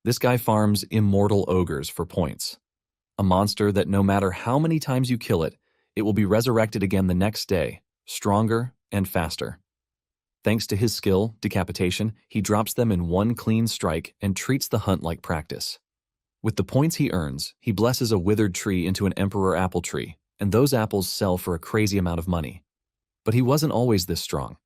This guy farms immortal ogres for points. A monster that no matter how many times you kill it, it will be resurrected again the next day, stronger and faster. Thanks to his skill, decapitation, he drops them in one clean strike and treats the hunt like practice. With the points he earns, he blesses a withered tree into an emperor apple tree, and those apples sell for a crazy amount of money. But he wasn't always this strong.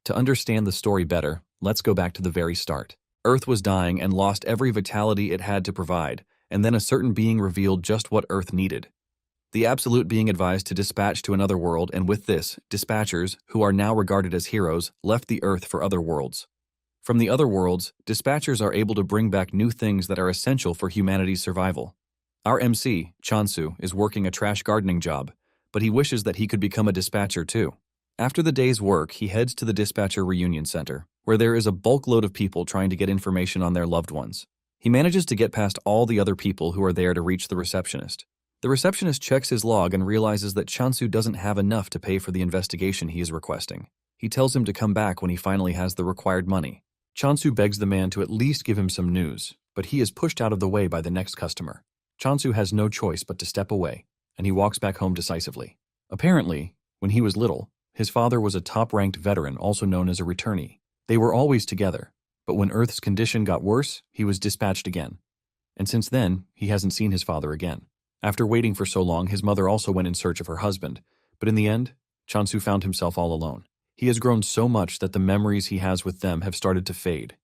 To understand the story better, let's go back to the very start. Earth was dying and lost every vitality it had to provide, and then a certain being revealed just what Earth needed. The Absolute being advised to dispatch to another world, and with this, dispatchers, who are now regarded as heroes, left the Earth for other worlds. From the other worlds, dispatchers are able to bring back new things that are essential for humanity's survival. Our MC, Chansu, is working a trash gardening job, but he wishes that he could become a dispatcher too. After the day's work, he heads to the dispatcher reunion center, where there is a bulk load of people trying to get information on their loved ones. He manages to get past all the other people who are there to reach the receptionist. The receptionist checks his log and realizes that Chansu doesn't have enough to pay for the investigation he is requesting. He tells him to come back when he finally has the required money. Chansu begs the man to at least give him some news, but he is pushed out of the way by the next customer. Chansu has no choice but to step away, and he walks back home decisively. Apparently, when he was little, his father was a top-ranked veteran, also known as a returnee. They were always together, but when Earth's condition got worse, he was dispatched again. And since then, he hasn't seen his father again. After waiting for so long, his mother also went in search of her husband, but in the end, Chansu found himself all alone. He has grown so much that the memories he has with them have started to fade.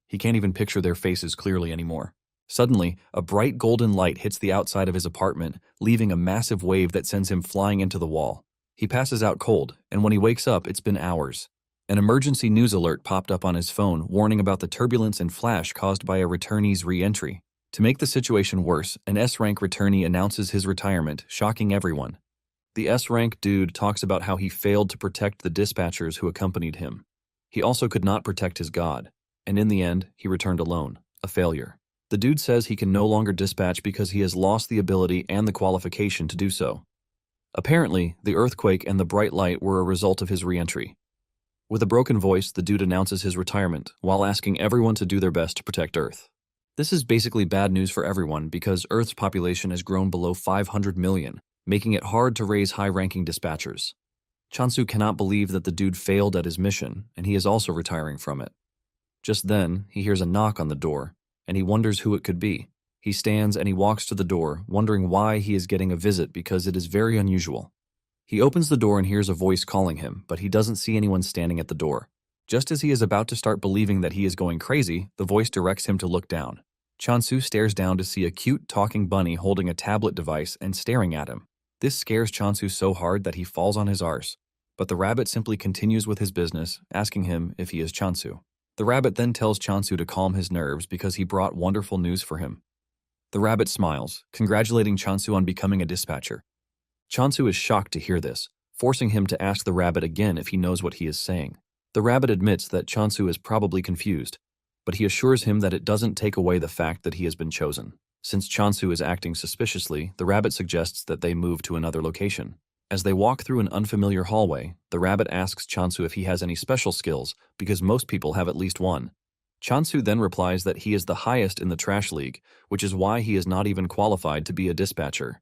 He can't even picture their faces clearly anymore. Suddenly, a bright golden light hits the outside of his apartment, leaving a massive wave that sends him flying into the wall. He passes out cold, and when he wakes up, it's been hours. An emergency news alert popped up on his phone, warning about the turbulence and flash caused by a returnee's re-entry. To make the situation worse, an S-rank returnee announces his retirement, shocking everyone. The S-rank dude talks about how he failed to protect the dispatchers who accompanied him. He also could not protect his god, and in the end, he returned alone, a failure. The dude says he can no longer dispatch because he has lost the ability and the qualification to do so. Apparently, the earthquake and the bright light were a result of his re-entry. With a broken voice, the dude announces his retirement, while asking everyone to do their best to protect Earth. This is basically bad news for everyone because Earth's population has grown below 500 million, making it hard to raise high-ranking dispatchers. Chansu cannot believe that the dude failed at his mission, and he is also retiring from it. Just then, he hears a knock on the door, and he wonders who it could be. He stands and he walks to the door, wondering why he is getting a visit because it is very unusual. He opens the door and hears a voice calling him, but he doesn't see anyone standing at the door. Just as he is about to start believing that he is going crazy, the voice directs him to look down. Chansu stares down to see a cute talking bunny holding a tablet device and staring at him. This scares Chansu so hard that he falls on his arse, but the rabbit simply continues with his business, asking him if he is Chansu. The rabbit then tells Chansu to calm his nerves because he brought wonderful news for him. The rabbit smiles, congratulating Chansu on becoming a dispatcher. Chansu is shocked to hear this, forcing him to ask the rabbit again if he knows what he is saying. The rabbit admits that Chansu is probably confused, but he assures him that it doesn't take away the fact that he has been chosen. Since Chansu is acting suspiciously, the rabbit suggests that they move to another location. As they walk through an unfamiliar hallway, the rabbit asks Chansu if he has any special skills, because most people have at least one. Chansu then replies that he is the highest in the Trash League, which is why he is not even qualified to be a dispatcher.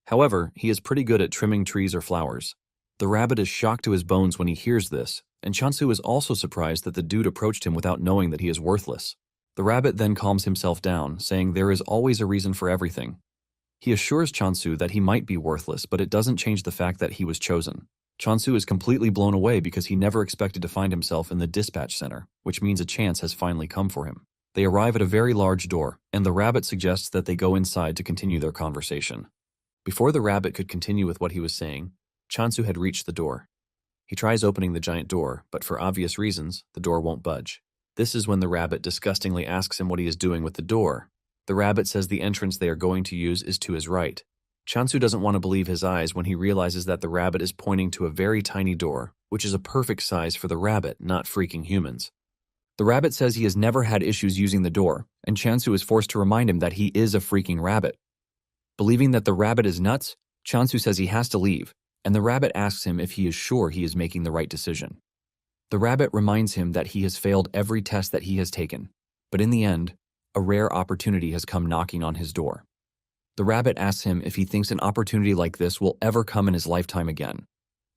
However, he is pretty good at trimming trees or flowers. The rabbit is shocked to his bones when he hears this, and Chansu is also surprised that the dude approached him without knowing that he is worthless. The rabbit then calms himself down, saying there is always a reason for everything. He assures Chansu that he might be worthless, but it doesn't change the fact that he was chosen. Chansu is completely blown away because he never expected to find himself in the dispatch center, which means a chance has finally come for him. They arrive at a very large door, and the rabbit suggests that they go inside to continue their conversation. Before the rabbit could continue with what he was saying, Chansu had reached the door. He tries opening the giant door, but for obvious reasons, the door won't budge. This is when the rabbit disgustingly asks him what he is doing with the door. The rabbit says the entrance they are going to use is to his right. Chansu doesn't want to believe his eyes when he realizes that the rabbit is pointing to a very tiny door, which is a perfect size for the rabbit, not freaking humans. The rabbit says he has never had issues using the door, and Chansu is forced to remind him that he is a freaking rabbit. Believing that the rabbit is nuts, Chansu says he has to leave, and the rabbit asks him if he is sure he is making the right decision. The rabbit reminds him that he has failed every test that he has taken, but in the end, a rare opportunity has come knocking on his door. The rabbit asks him if he thinks an opportunity like this will ever come in his lifetime again.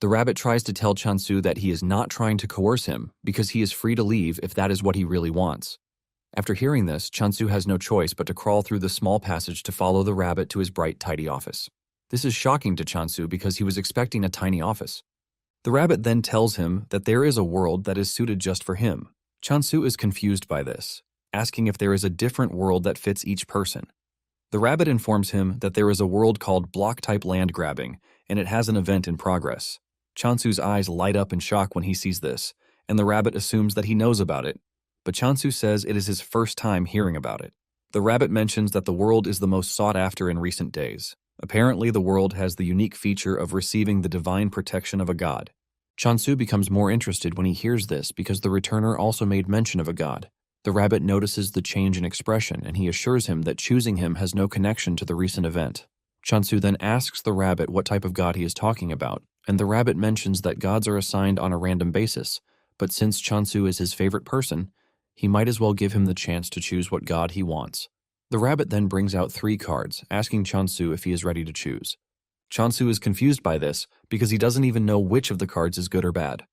The rabbit tries to tell Chansu that he is not trying to coerce him because he is free to leave if that is what he really wants. After hearing this, Chansu has no choice but to crawl through the small passage to follow the rabbit to his bright, tidy office. This is shocking to Chansu because he was expecting a tiny office. The rabbit then tells him that there is a world that is suited just for him. Chansu is confused by this, asking if there is a different world that fits each person. The rabbit informs him that there is a world called block-type land grabbing, and it has an event in progress. Chansu's eyes light up in shock when he sees this, and the rabbit assumes that he knows about it, but Chansu says it is his first time hearing about it. The rabbit mentions that the world is the most sought after in recent days. Apparently, the world has the unique feature of receiving the divine protection of a god. Chansu becomes more interested when he hears this because the returner also made mention of a god. The rabbit notices the change in expression, and he assures him that choosing him has no connection to the recent event. Chansu then asks the rabbit what type of god he is talking about, and the rabbit mentions that gods are assigned on a random basis, but since Chansu is his favorite person, he might as well give him the chance to choose what god he wants. The rabbit then brings out 3 cards, asking Chansu if he is ready to choose. Chansu is confused by this because he doesn't even know which of the cards is good or bad.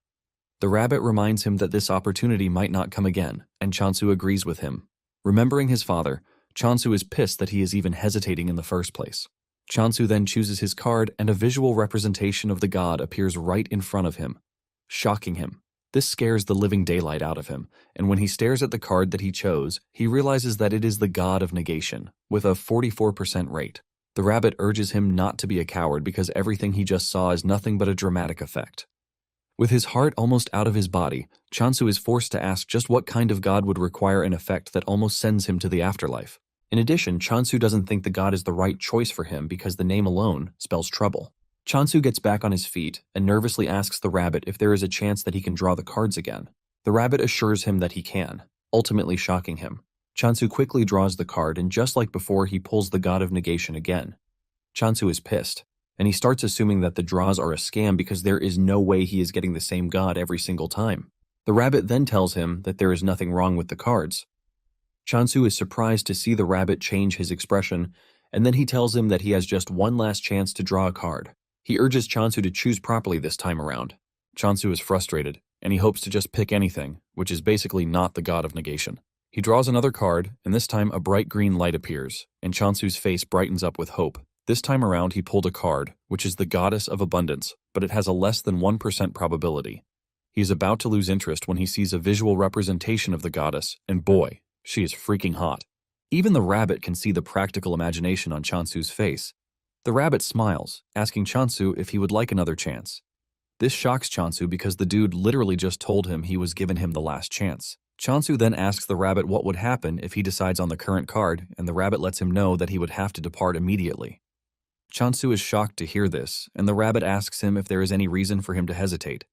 The rabbit reminds him that this opportunity might not come again, and Chansu agrees with him. Remembering his father, Chansu is pissed that he is even hesitating in the first place. Chansu then chooses his card, and a visual representation of the god appears right in front of him, shocking him. This scares the living daylight out of him, and when he stares at the card that he chose, he realizes that it is the god of negation, with a 44% rate. The rabbit urges him not to be a coward because everything he just saw is nothing but a dramatic effect. With his heart almost out of his body, Chansu is forced to ask just what kind of god would require an effect that almost sends him to the afterlife. In addition, Chansu doesn't think the god is the right choice for him because the name alone spells trouble. Chansu gets back on his feet and nervously asks the rabbit if there is a chance that he can draw the cards again. The rabbit assures him that he can, ultimately shocking him. Chansu quickly draws the card, and just like before, he pulls the god of negation again. Chansu is pissed, and he starts assuming that the draws are a scam because there is no way he is getting the same god every single time. The rabbit then tells him that there is nothing wrong with the cards. Chansu is surprised to see the rabbit change his expression, and then he tells him that he has just one last chance to draw a card. He urges Chansu to choose properly this time around. Chansu is frustrated, and he hopes to just pick anything, which is basically not the god of negation. He draws another card, and this time a bright green light appears, and Chansu's face brightens up with hope. This time around he pulled a card, which is the Goddess of Abundance, but it has a less than 1% probability. He is about to lose interest when he sees a visual representation of the goddess, and boy, she is freaking hot. Even the rabbit can see the practical imagination on Chansu's face. The rabbit smiles, asking Chansu if he would like another chance. This shocks Chansu because the dude literally just told him he was giving him the last chance. Chansu then asks the rabbit what would happen if he decides on the current card, and the rabbit lets him know that he would have to depart immediately. Chansu is shocked to hear this, and the rabbit asks him if there is any reason for him to hesitate.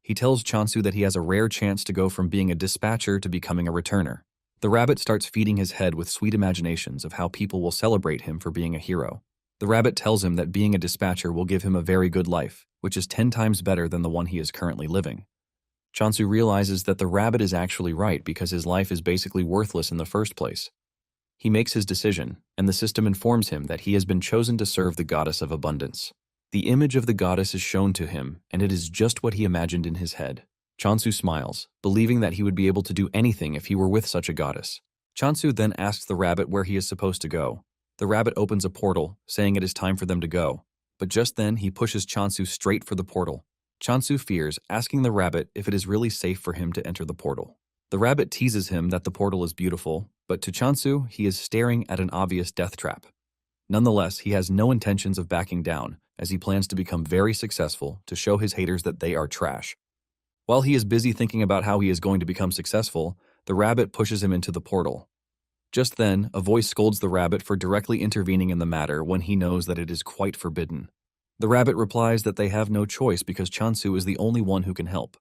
He tells Chansu that he has a rare chance to go from being a dispatcher to becoming a returner. The rabbit starts feeding his head with sweet imaginations of how people will celebrate him for being a hero. The rabbit tells him that being a dispatcher will give him a very good life, which is 10 times better than the one he is currently living. Chansu realizes that the rabbit is actually right because his life is basically worthless in the first place. He makes his decision, and the system informs him that he has been chosen to serve the Goddess of Abundance. The image of the goddess is shown to him, and it is just what he imagined in his head. Chansu smiles, believing that he would be able to do anything if he were with such a goddess. Chansu then asks the rabbit where he is supposed to go. The rabbit opens a portal, saying it is time for them to go. But just then, he pushes Chansu straight for the portal. Chansu fears, asking the rabbit if it is really safe for him to enter the portal. The rabbit teases him that the portal is beautiful, but to Chansu, he is staring at an obvious death trap. Nonetheless, he has no intentions of backing down, as he plans to become very successful to show his haters that they are trash. While he is busy thinking about how he is going to become successful, the rabbit pushes him into the portal. Just then, a voice scolds the rabbit for directly intervening in the matter when he knows that it is quite forbidden. The rabbit replies that they have no choice because Chansu is the only one who can help.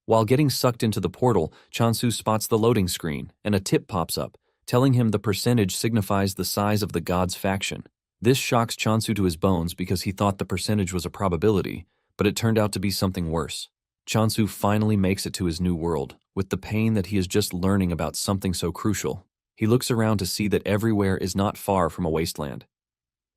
While getting sucked into the portal, Chansu spots the loading screen, and a tip pops up, telling him the percentage signifies the size of the god's faction. This shocks Chansu to his bones because he thought the percentage was a probability, but it turned out to be something worse. Chansu finally makes it to his new world, with the pain that he is just learning about something so crucial. He looks around to see that everywhere is not far from a wasteland.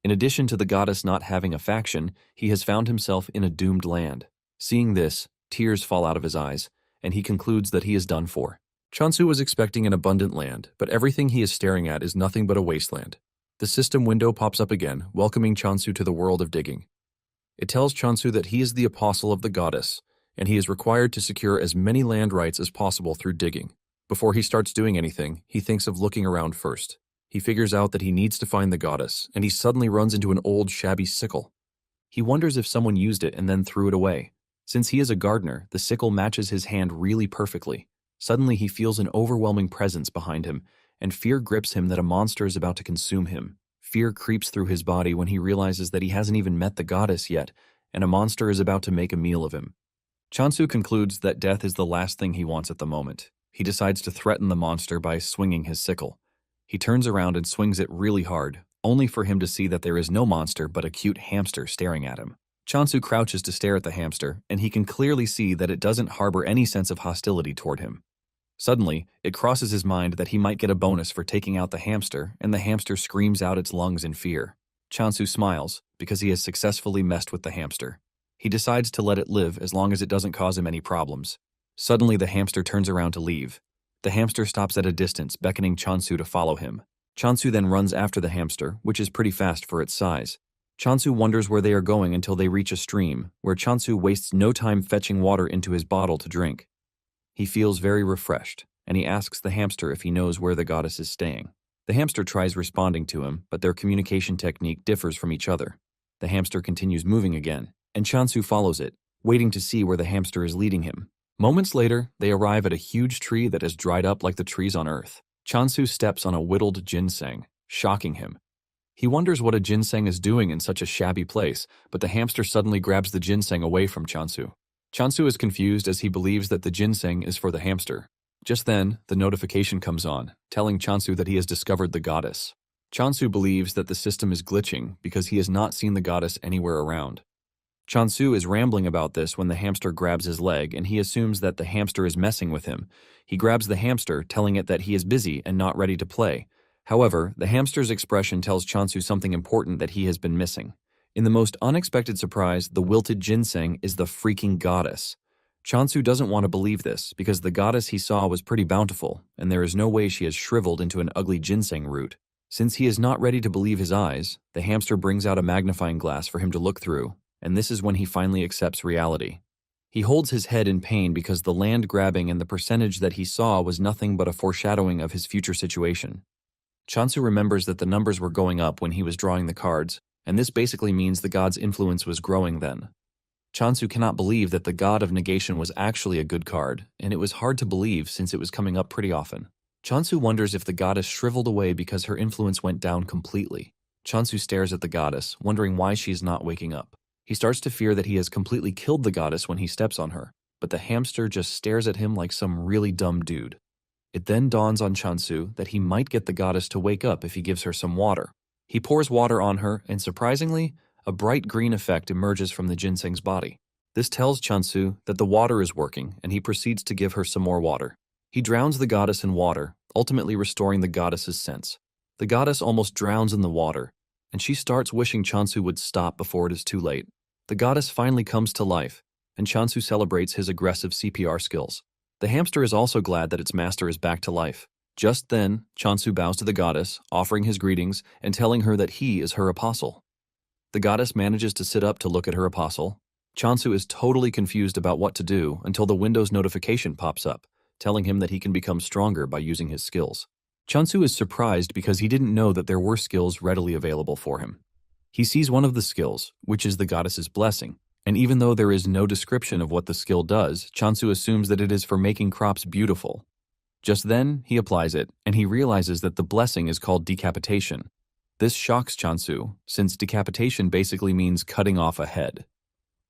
In addition to the goddess not having a faction, he has found himself in a doomed land. Seeing this, tears fall out of his eyes, and he concludes that he is done for. Chansu was expecting an abundant land, but everything he is staring at is nothing but a wasteland. The system window pops up again, welcoming Chansu to the world of digging. It tells Chansu that he is the apostle of the goddess, and he is required to secure as many land rights as possible through digging. Before he starts doing anything, he thinks of looking around first. He figures out that he needs to find the goddess, and he suddenly runs into an old, shabby sickle. He wonders if someone used it and then threw it away. Since he is a gardener, the sickle matches his hand really perfectly. Suddenly he feels an overwhelming presence behind him, and fear grips him that a monster is about to consume him. Fear creeps through his body when he realizes that he hasn't even met the goddess yet, and a monster is about to make a meal of him. Chansu concludes that death is the last thing he wants at the moment. He decides to threaten the monster by swinging his sickle. He turns around and swings it really hard, only for him to see that there is no monster but a cute hamster staring at him. Chansu crouches to stare at the hamster, and he can clearly see that it doesn't harbor any sense of hostility toward him. Suddenly, it crosses his mind that he might get a bonus for taking out the hamster, and the hamster screams out its lungs in fear. Chansu smiles, because he has successfully messed with the hamster. He decides to let it live as long as it doesn't cause him any problems. Suddenly, the hamster turns around to leave. The hamster stops at a distance, beckoning Chansu to follow him. Chansu then runs after the hamster, which is pretty fast for its size. Chansu wonders where they are going until they reach a stream, where Chansu wastes no time fetching water into his bottle to drink. He feels very refreshed, and he asks the hamster if he knows where the goddess is staying. The hamster tries responding to him, but their communication technique differs from each other. The hamster continues moving again, and Chansu follows it, waiting to see where the hamster is leading him. Moments later, they arrive at a huge tree that has dried up like the trees on Earth. Chansu steps on a whittled ginseng, shocking him. He wonders what a ginseng is doing in such a shabby place, but the hamster suddenly grabs the ginseng away from Chansu. Chansu is confused as he believes that the ginseng is for the hamster. Just then, the notification comes on, telling Chansu that he has discovered the goddess. Chansu believes that the system is glitching because he has not seen the goddess anywhere around. Chansu is rambling about this when the hamster grabs his leg, and he assumes that the hamster is messing with him. He grabs the hamster, telling it that he is busy and not ready to play. However, the hamster's expression tells Chansu something important that he has been missing. In the most unexpected surprise, the wilted ginseng is the freaking goddess. Chansu doesn't want to believe this, because the goddess he saw was pretty bountiful, and there is no way she has shriveled into an ugly ginseng root. Since he is not ready to believe his eyes, the hamster brings out a magnifying glass for him to look through, and this is when he finally accepts reality. He holds his head in pain because the land grabbing and the percentage that he saw was nothing but a foreshadowing of his future situation. Chansu remembers that the numbers were going up when he was drawing the cards, and this basically means the god's influence was growing then. Chansu cannot believe that the god of negation was actually a good card, and it was hard to believe since it was coming up pretty often. Chansu wonders if the goddess shriveled away because her influence went down completely. Chansu stares at the goddess, wondering why she is not waking up. He starts to fear that he has completely killed the goddess when he steps on her, but the hamster just stares at him like some really dumb dude. It then dawns on Chansu that he might get the goddess to wake up if he gives her some water. He pours water on her, and surprisingly, a bright green effect emerges from the ginseng's body. This tells Chansu that the water is working, and he proceeds to give her some more water. He drowns the goddess in water, ultimately restoring the goddess's sense. The goddess almost drowns in the water, and she starts wishing Chansu would stop before it is too late. The goddess finally comes to life, and Chansu celebrates his aggressive CPR skills. The hamster is also glad that its master is back to life. Just then, Chansu bows to the goddess, offering his greetings and telling her that he is her apostle. The goddess manages to sit up to look at her apostle. Chansu is totally confused about what to do until the Windows notification pops up, telling him that he can become stronger by using his skills. Chansu is surprised because he didn't know that there were skills readily available for him. He sees one of the skills, which is the goddess's blessing, and even though there is no description of what the skill does, Chansu assumes that it is for making crops beautiful. Just then, he applies it, and he realizes that the blessing is called decapitation. This shocks Chansu, since decapitation basically means cutting off a head.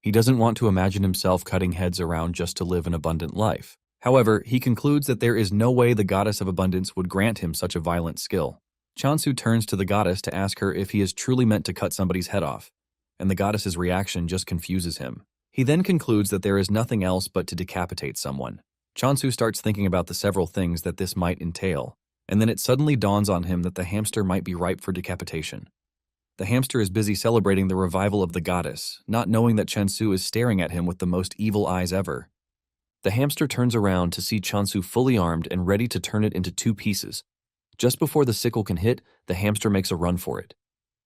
He doesn't want to imagine himself cutting heads around just to live an abundant life. However, he concludes that there is no way the goddess of abundance would grant him such a violent skill. Chansu turns to the goddess to ask her if he is truly meant to cut somebody's head off, and the goddess's reaction just confuses him. He then concludes that there is nothing else but to decapitate someone. Chansu starts thinking about the several things that this might entail. And then it suddenly dawns on him that the hamster might be ripe for decapitation. The hamster is busy celebrating the revival of the goddess, not knowing that Chansu is staring at him with the most evil eyes ever. The hamster turns around to see Chansu fully armed and ready to turn it into 2 pieces. Just before the sickle can hit, the hamster makes a run for it.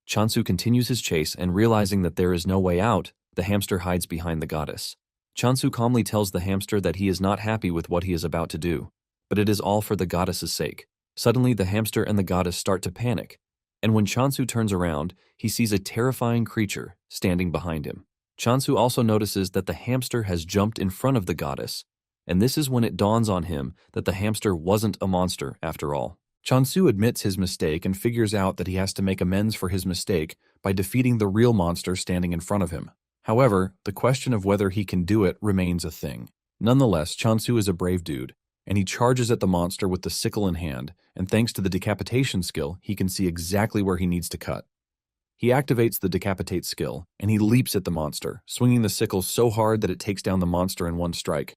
Chansu continues his chase, and realizing that there is no way out, the hamster hides behind the goddess. Chansu calmly tells the hamster that he is not happy with what he is about to do, but it is all for the goddess's sake. Suddenly, the hamster and the goddess start to panic, and when Chansu turns around, he sees a terrifying creature standing behind him. Chansu also notices that the hamster has jumped in front of the goddess, and this is when it dawns on him that the hamster wasn't a monster after all. Chansu admits his mistake and figures out that he has to make amends for his mistake by defeating the real monster standing in front of him. However, the question of whether he can do it remains a thing. Nonetheless, Chansu is a brave dude, and he charges at the monster with the sickle in hand, and thanks to the decapitation skill, he can see exactly where he needs to cut. He activates the decapitate skill, and he leaps at the monster, swinging the sickle so hard that it takes down the monster in one strike.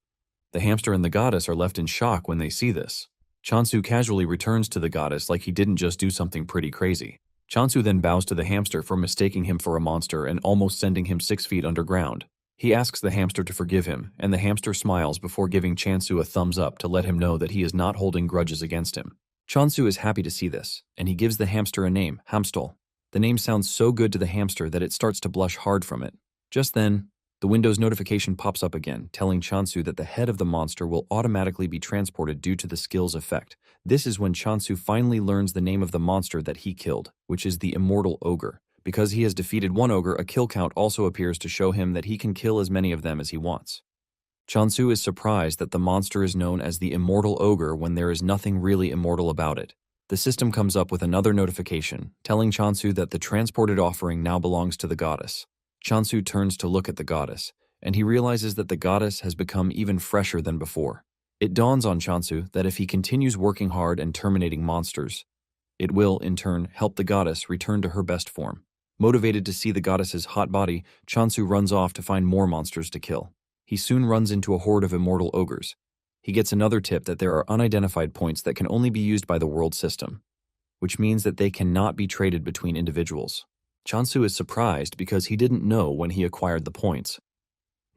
The hamster and the goddess are left in shock when they see this. Chansu casually returns to the goddess like he didn't just do something pretty crazy. Chansu then bows to the hamster for mistaking him for a monster and almost sending him 6 feet underground. He asks the hamster to forgive him, and the hamster smiles before giving Chansu a thumbs up to let him know that he is not holding grudges against him. Chansu is happy to see this, and he gives the hamster a name, Hamstol. The name sounds so good to the hamster that it starts to blush hard from it. Just then, the Windows notification pops up again, telling Chansu that the head of the monster will automatically be transported due to the skill's effect. This is when Chansu finally learns the name of the monster that he killed, which is the Immortal Ogre. Because he has defeated one ogre, a kill count also appears to show him that he can kill as many of them as he wants. Chansu is surprised that the monster is known as the Immortal Ogre when there is nothing really immortal about it. The system comes up with another notification, telling Chansu that the transported offering now belongs to the goddess. Chansu turns to look at the goddess, and he realizes that the goddess has become even fresher than before. It dawns on Chansu that if he continues working hard and terminating monsters, it will, in turn, help the goddess return to her best form. Motivated to see the goddess's hot body, Chansu runs off to find more monsters to kill. He soon runs into a horde of immortal ogres. He gets another tip that there are unidentified points that can only be used by the world system, which means that they cannot be traded between individuals. Chansu is surprised because he didn't know when he acquired the points.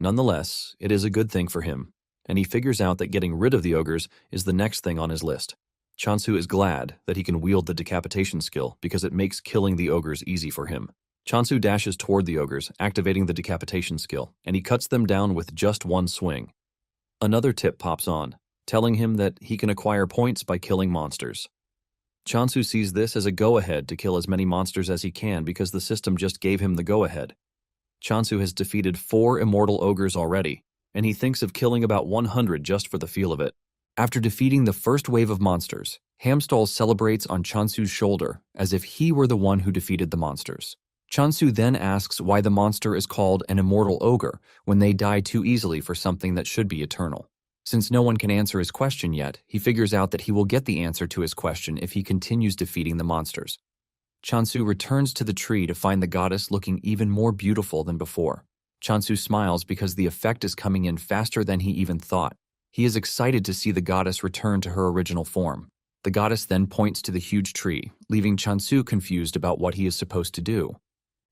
Nonetheless, it is a good thing for him, and he figures out that getting rid of the ogres is the next thing on his list. Chansu is glad that he can wield the decapitation skill because it makes killing the ogres easy for him. Chansu dashes toward the ogres, activating the decapitation skill, and he cuts them down with just one swing. Another tip pops on, telling him that he can acquire points by killing monsters. Chansu sees this as a go-ahead to kill as many monsters as he can because the system just gave him the go-ahead. Chansu has defeated 4 immortal ogres already, and he thinks of killing about 100 just for the feel of it. After defeating the first wave of monsters, Hamstol celebrates on Chansu's shoulder as if he were the one who defeated the monsters. Chansu then asks why the monster is called an immortal ogre when they die too easily for something that should be eternal. Since no one can answer his question yet, he figures out that he will get the answer to his question if he continues defeating the monsters. Chansu returns to the tree to find the goddess looking even more beautiful than before. Chansu smiles because the effect is coming in faster than he even thought. He is excited to see the goddess return to her original form. The goddess then points to the huge tree, leaving Chansu confused about what he is supposed to do.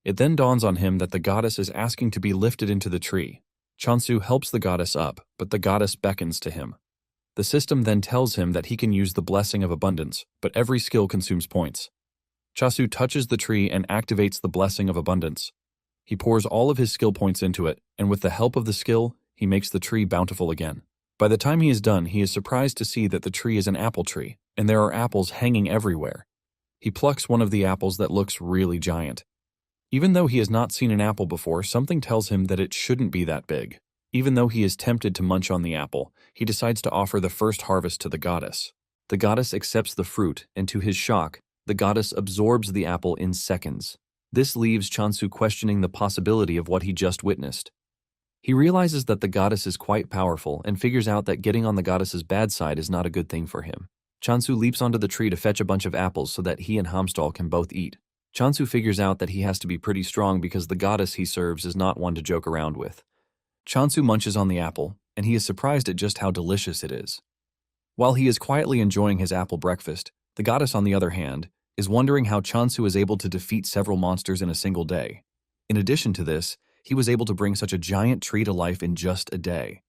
It then dawns on him that the goddess is asking to be lifted into the tree. Chansu helps the goddess up, but the goddess beckons to him. The system then tells him that he can use the Blessing of Abundance, but every skill consumes points. Chansu touches the tree and activates the Blessing of Abundance. He pours all of his skill points into it, and with the help of the skill, he makes the tree bountiful again. By the time he is done, he is surprised to see that the tree is an apple tree, and there are apples hanging everywhere. He plucks one of the apples that looks really giant. Even though he has not seen an apple before, something tells him that it shouldn't be that big. Even though he is tempted to munch on the apple, he decides to offer the first harvest to the goddess. The goddess accepts the fruit, and to his shock, the goddess absorbs the apple in seconds. This leaves Chansu questioning the possibility of what he just witnessed. He realizes that the goddess is quite powerful and figures out that getting on the goddess's bad side is not a good thing for him. Chansu leaps onto the tree to fetch a bunch of apples so that he and Hamstol can both eat. Chansu figures out that he has to be pretty strong because the goddess he serves is not one to joke around with. Chansu munches on the apple, and he is surprised at just how delicious it is. While he is quietly enjoying his apple breakfast, The goddess, on the other hand, is wondering how Chansu is able to defeat several monsters in a single day. In addition to this, he was able to bring such a giant tree to life in just a day.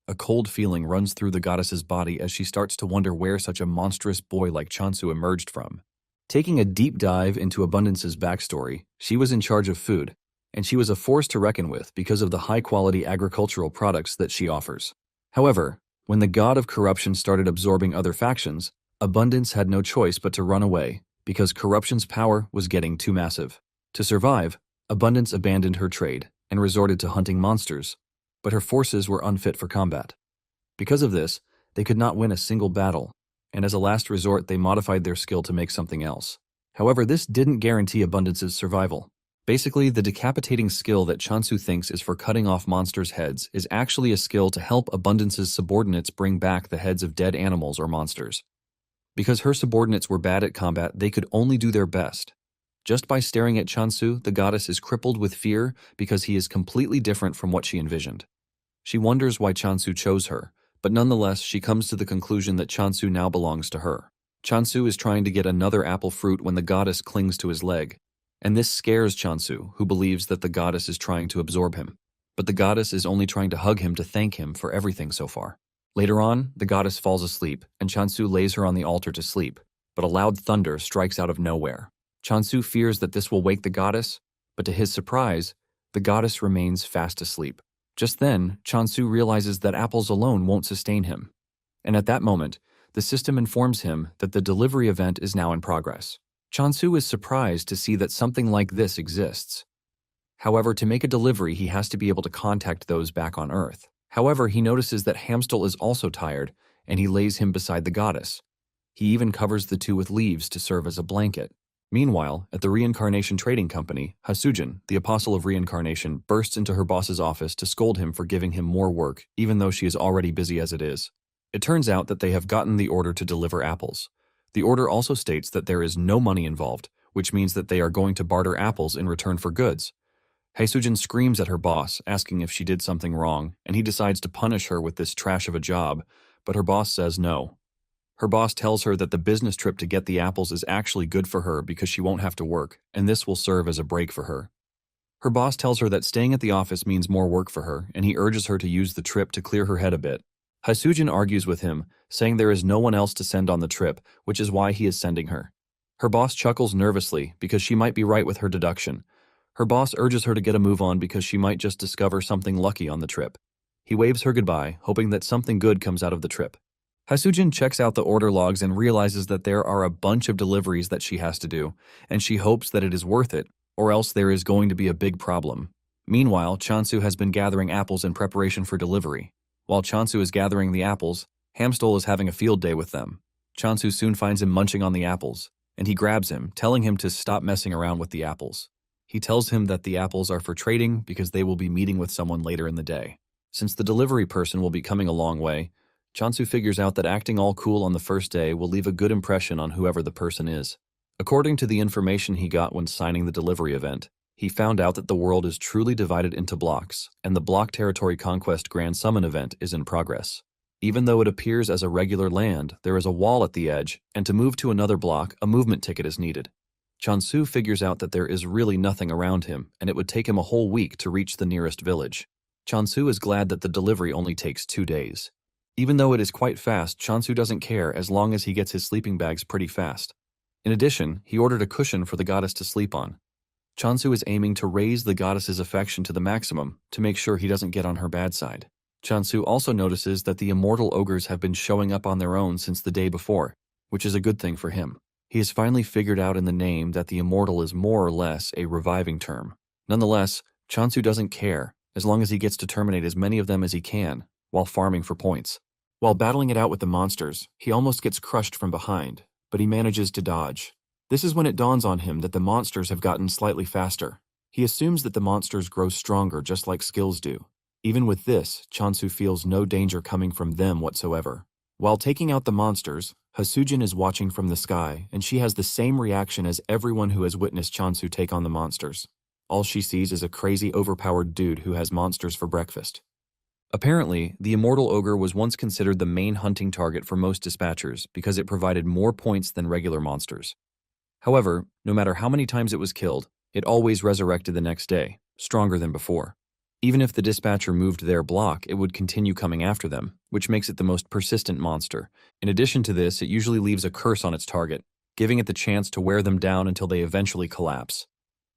A cold feeling runs through the goddess's body as she starts to wonder where such a monstrous boy like Chansu emerged from. Taking a deep dive into Abundance's backstory, she was in charge of food, and she was a force to reckon with because of the high-quality agricultural products that she offers. However, when the god of corruption started absorbing other factions, Abundance had no choice but to run away because corruption's power was getting too massive. To survive, Abundance abandoned her trade and resorted to hunting monsters, but her forces were unfit for combat. Because of this, they could not win a single battle, and as a last resort they modified their skill to make something else. However, this didn't guarantee Abundance's survival. Basically, the decapitating skill that Chansu thinks is for cutting off monsters' heads is actually a skill to help Abundance's subordinates bring back the heads of dead animals or monsters. Because her subordinates were bad at combat, they could only do their best. Just by staring at Chansu, the goddess is crippled with fear because he is completely different from what she envisioned. She wonders why Chansu chose her, but nonetheless she comes to the conclusion that Chansu now belongs to her. Chansu is trying to get another apple fruit when the goddess clings to his leg, and this scares Chansu, who believes that the goddess is trying to absorb him. But the goddess is only trying to hug him to thank him for everything so far. Later on, the goddess falls asleep, and Chansu lays her on the altar to sleep, but a loud thunder strikes out of nowhere. Chansu fears that this will wake the goddess, but to his surprise, the goddess remains fast asleep. Just then, Chansu realizes that apples alone won't sustain him. And at that moment, the system informs him that the delivery event is now in progress. Chansu is surprised to see that something like this exists. However, to make a delivery, he has to be able to contact those back on Earth. However, he notices that Hamstel is also tired, and he lays him beside the goddess. He even covers the two with leaves to serve as a blanket. Meanwhile, at the Reincarnation Trading Company, Hasujin, the Apostle of Reincarnation, bursts into her boss's office to scold him for giving him more work, even though she is already busy as it is. It turns out that they have gotten the order to deliver apples. The order also states that there is no money involved, which means that they are going to barter apples in return for goods. Hasujin screams at her boss, asking if she did something wrong, and he decides to punish her with this trash of a job, but her boss says no. Her boss tells her that the business trip to get the apples is actually good for her because she won't have to work, and this will serve as a break for her. Her boss tells her that staying at the office means more work for her, and he urges her to use the trip to clear her head a bit. Hasujin argues with him, saying there is no one else to send on the trip, which is why he is sending her. Her boss chuckles nervously because she might be right with her deduction. Her boss urges her to get a move on because she might just discover something lucky on the trip. He waves her goodbye, hoping that something good comes out of the trip. Hasujin checks out the order logs and realizes that there are a bunch of deliveries that she has to do, and she hopes that it is worth it, or else there is going to be a big problem. Meanwhile, Chansu has been gathering apples in preparation for delivery. While Chansu is gathering the apples, Hamstel is having a field day with them. Chansu soon finds him munching on the apples, and he grabs him, telling him to stop messing around with the apples. He tells him that the apples are for trading because they will be meeting with someone later in the day. Since the delivery person will be coming a long way, Chansu figures out that acting all cool on the first day will leave a good impression on whoever the person is. According to the information he got when signing the delivery event, he found out that the world is truly divided into blocks, and the Block Territory Conquest Grand Summon event is in progress. Even though it appears as a regular land, there is a wall at the edge, and to move to another block, a movement ticket is needed. Chansu figures out that there is really nothing around him, and it would take him a whole week to reach the nearest village. Chansu is glad that the delivery only takes 2 days. Even though it is quite fast, Chansu doesn't care as long as he gets his sleeping bags pretty fast. In addition, he ordered a cushion for the goddess to sleep on. Chansu is aiming to raise the goddess's affection to the maximum to make sure he doesn't get on her bad side. Chansu also notices that the immortal ogres have been showing up on their own since the day before, which is a good thing for him. He has finally figured out in the name that the immortal is more or less a reviving term. Nonetheless, Chansu doesn't care, as long as he gets to terminate as many of them as he can, while farming for points. While battling it out with the monsters, he almost gets crushed from behind, but he manages to dodge. This is when it dawns on him that the monsters have gotten slightly faster. He assumes that the monsters grow stronger just like skills do. Even with this, Chansu feels no danger coming from them whatsoever. While taking out the monsters, Hasujin is watching from the sky, and she has the same reaction as everyone who has witnessed Chansu take on the monsters. All she sees is a crazy, overpowered dude who has monsters for breakfast. Apparently, the immortal ogre was once considered the main hunting target for most dispatchers because it provided more points than regular monsters. However, no matter how many times it was killed, it always resurrected the next day, stronger than before. Even if the dispatcher moved their block, it would continue coming after them, which makes it the most persistent monster. In addition to this, it usually leaves a curse on its target, giving it the chance to wear them down until they eventually collapse.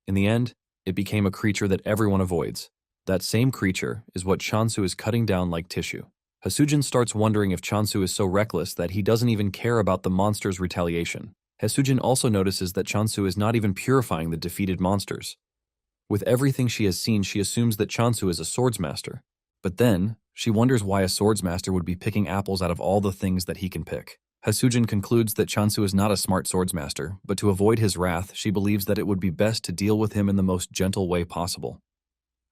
In the end, it became a creature that everyone avoids. That same creature is what Chansu is cutting down like tissue. Hasujin starts wondering if Chansu is so reckless that he doesn't even care about the monster's retaliation. Hasujin also notices that Chansu is not even purifying the defeated monsters. With everything she has seen, she assumes that Chansu is a swordsmaster. But then, she wonders why a swordsmaster would be picking apples out of all the things that he can pick. Hasujin concludes that Chansu is not a smart swordsmaster, but to avoid his wrath, she believes that it would be best to deal with him in the most gentle way possible.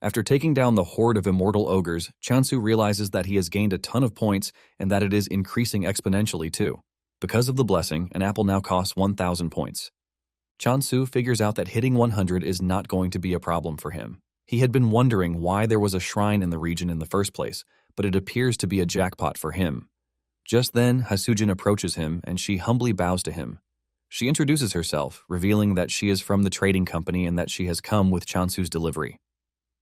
After taking down the horde of immortal ogres, Chansu realizes that he has gained a ton of points and that it is increasing exponentially too. Because of the blessing, an apple now costs 1,000 points. Chansu figures out that hitting 100 is not going to be a problem for him. He had been wondering why there was a shrine in the region in the first place, but it appears to be a jackpot for him. Just then, Hasujin approaches him and she humbly bows to him. She introduces herself, revealing that she is from the trading company and that she has come with Chansu's delivery.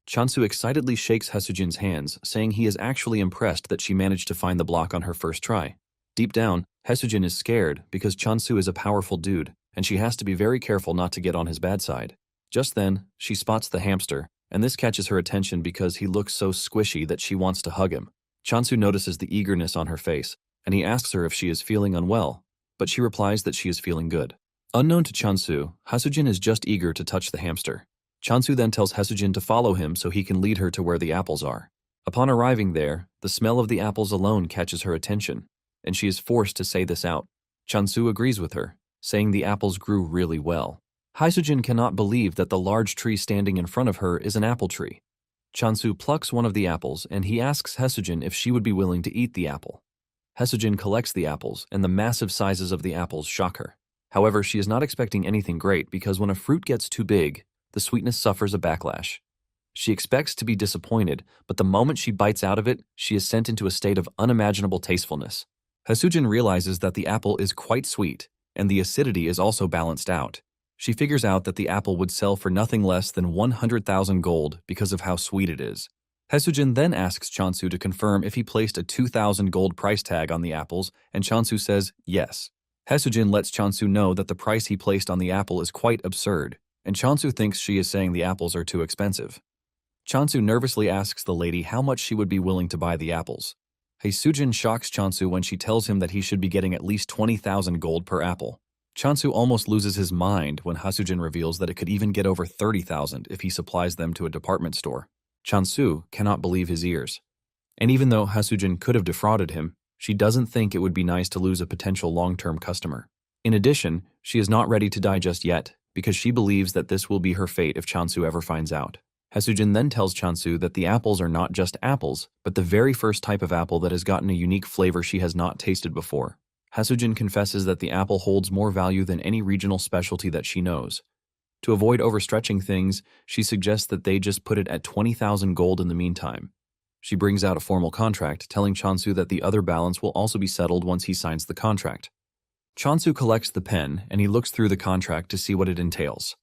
Chansu excitedly shakes Hasujin's hands, saying he is actually impressed that she managed to find the block on her first try. Deep down, Hasujin is scared because Chansu is a powerful dude, and she has to be very careful not to get on his bad side. Just then, she spots the hamster, and this catches her attention because he looks so squishy that she wants to hug him. Chansu notices the eagerness on her face, and he asks her if she is feeling unwell, but she replies that she is feeling good. Unknown to Chansu, Hasujin is just eager to touch the hamster. Chansu then tells Hasujin to follow him so he can lead her to where the apples are. Upon arriving there, the smell of the apples alone catches her attention, and she is forced to say this out. Chansu agrees with her, saying the apples grew really well. Hasujin cannot believe that the large tree standing in front of her is an apple tree. Chansu plucks one of the apples and he asks Hasujin if she would be willing to eat the apple. Hasujin collects the apples, and the massive sizes of the apples shock her. However, she is not expecting anything great because when a fruit gets too big, the sweetness suffers a backlash. She expects to be disappointed, but the moment she bites out of it, she is sent into a state of unimaginable tastefulness. Hasujin realizes that the apple is quite sweet, and the acidity is also balanced out. She figures out that the apple would sell for nothing less than 100,000 gold because of how sweet it is. Hasujin then asks Chansu to confirm if he placed a 2,000 gold price tag on the apples, and Chansu says yes. Hasujin lets Chansu know that the price he placed on the apple is quite absurd, and Chansu thinks she is saying the apples are too expensive. Chansu nervously asks the lady how much she would be willing to buy the apples. Hasujin shocks Chansu when she tells him that he should be getting at least 20,000 gold per apple. Chansu almost loses his mind when Hasujin reveals that it could even get over 30,000 if he supplies them to a department store. Chansu cannot believe his ears. And even though Hasujin could have defrauded him, she doesn't think it would be nice to lose a potential long-term customer. In addition, she is not ready to die just yet, because she believes that this will be her fate if Chansu ever finds out. Hasujin then tells Chansu that the apples are not just apples, but the very first type of apple that has gotten a unique flavor she has not tasted before. Hasujin confesses that the apple holds more value than any regional specialty that she knows. To avoid overstretching things, she suggests that they just put it at 20,000 gold in the meantime. She brings out a formal contract, telling Chansu that the other balance will also be settled once he signs the contract. Chansu collects the pen, and he looks through the contract to see what it entails.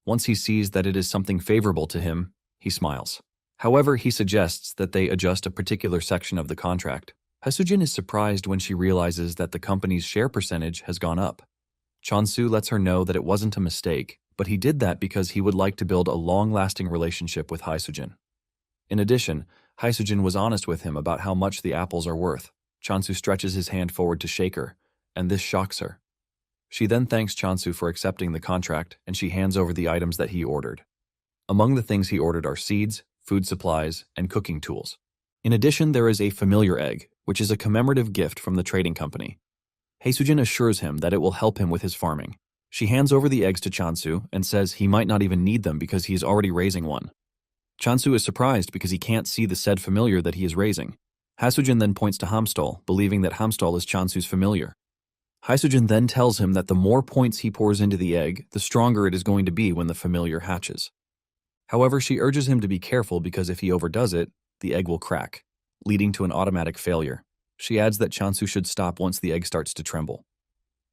Once he sees that it is something favorable to him, he smiles. However, he suggests that they adjust a particular section of the contract. Hasujin is surprised when she realizes that the company's share percentage has gone up. Chansu lets her know that it wasn't a mistake, but he did that because he would like to build a long-lasting relationship with Hasujin. In addition, Hasujin was honest with him about how much the apples are worth. Chansu stretches his hand forward to shake her, and this shocks her. She then thanks Chansu for accepting the contract, and she hands over the items that he ordered. Among the things he ordered are seeds, food supplies, and cooking tools. In addition, there is a familiar egg, which is a commemorative gift from the trading company. Hasujin assures him that it will help him with his farming. She hands over the eggs to Chansu and says he might not even need them because he is already raising one. Chansu is surprised because he can't see the said familiar that he is raising. Hasujin then points to Hamstall, believing that Hamstall is Chansu's familiar. Hasujin then tells him that the more points he pours into the egg, the stronger it is going to be when the familiar hatches. However, she urges him to be careful because if he overdoes it, the egg will crack. leading to an automatic failure. She adds that Chansu should stop once the egg starts to tremble.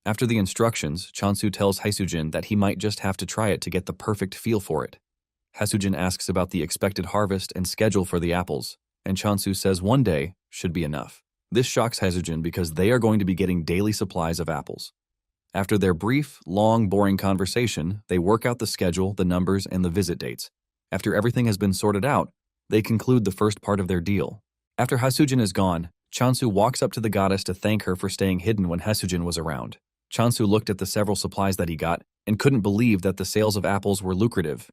After the instructions, Chansu tells Haesujin that he might just have to try it to get the perfect feel for it. Haesujin asks about the expected harvest and schedule for the apples, and Chansu says one day should be enough. This shocks Haesujin because they are going to be getting daily supplies of apples. After their brief, long, boring conversation, they work out the schedule, the numbers, and the visit dates. After everything has been sorted out, they conclude the first part of their deal. After Haesujin is gone, Chansu walks up to the goddess to thank her for staying hidden when Haesujin was around. Chansu looked at the several supplies that he got and couldn't believe that the sales of apples were lucrative.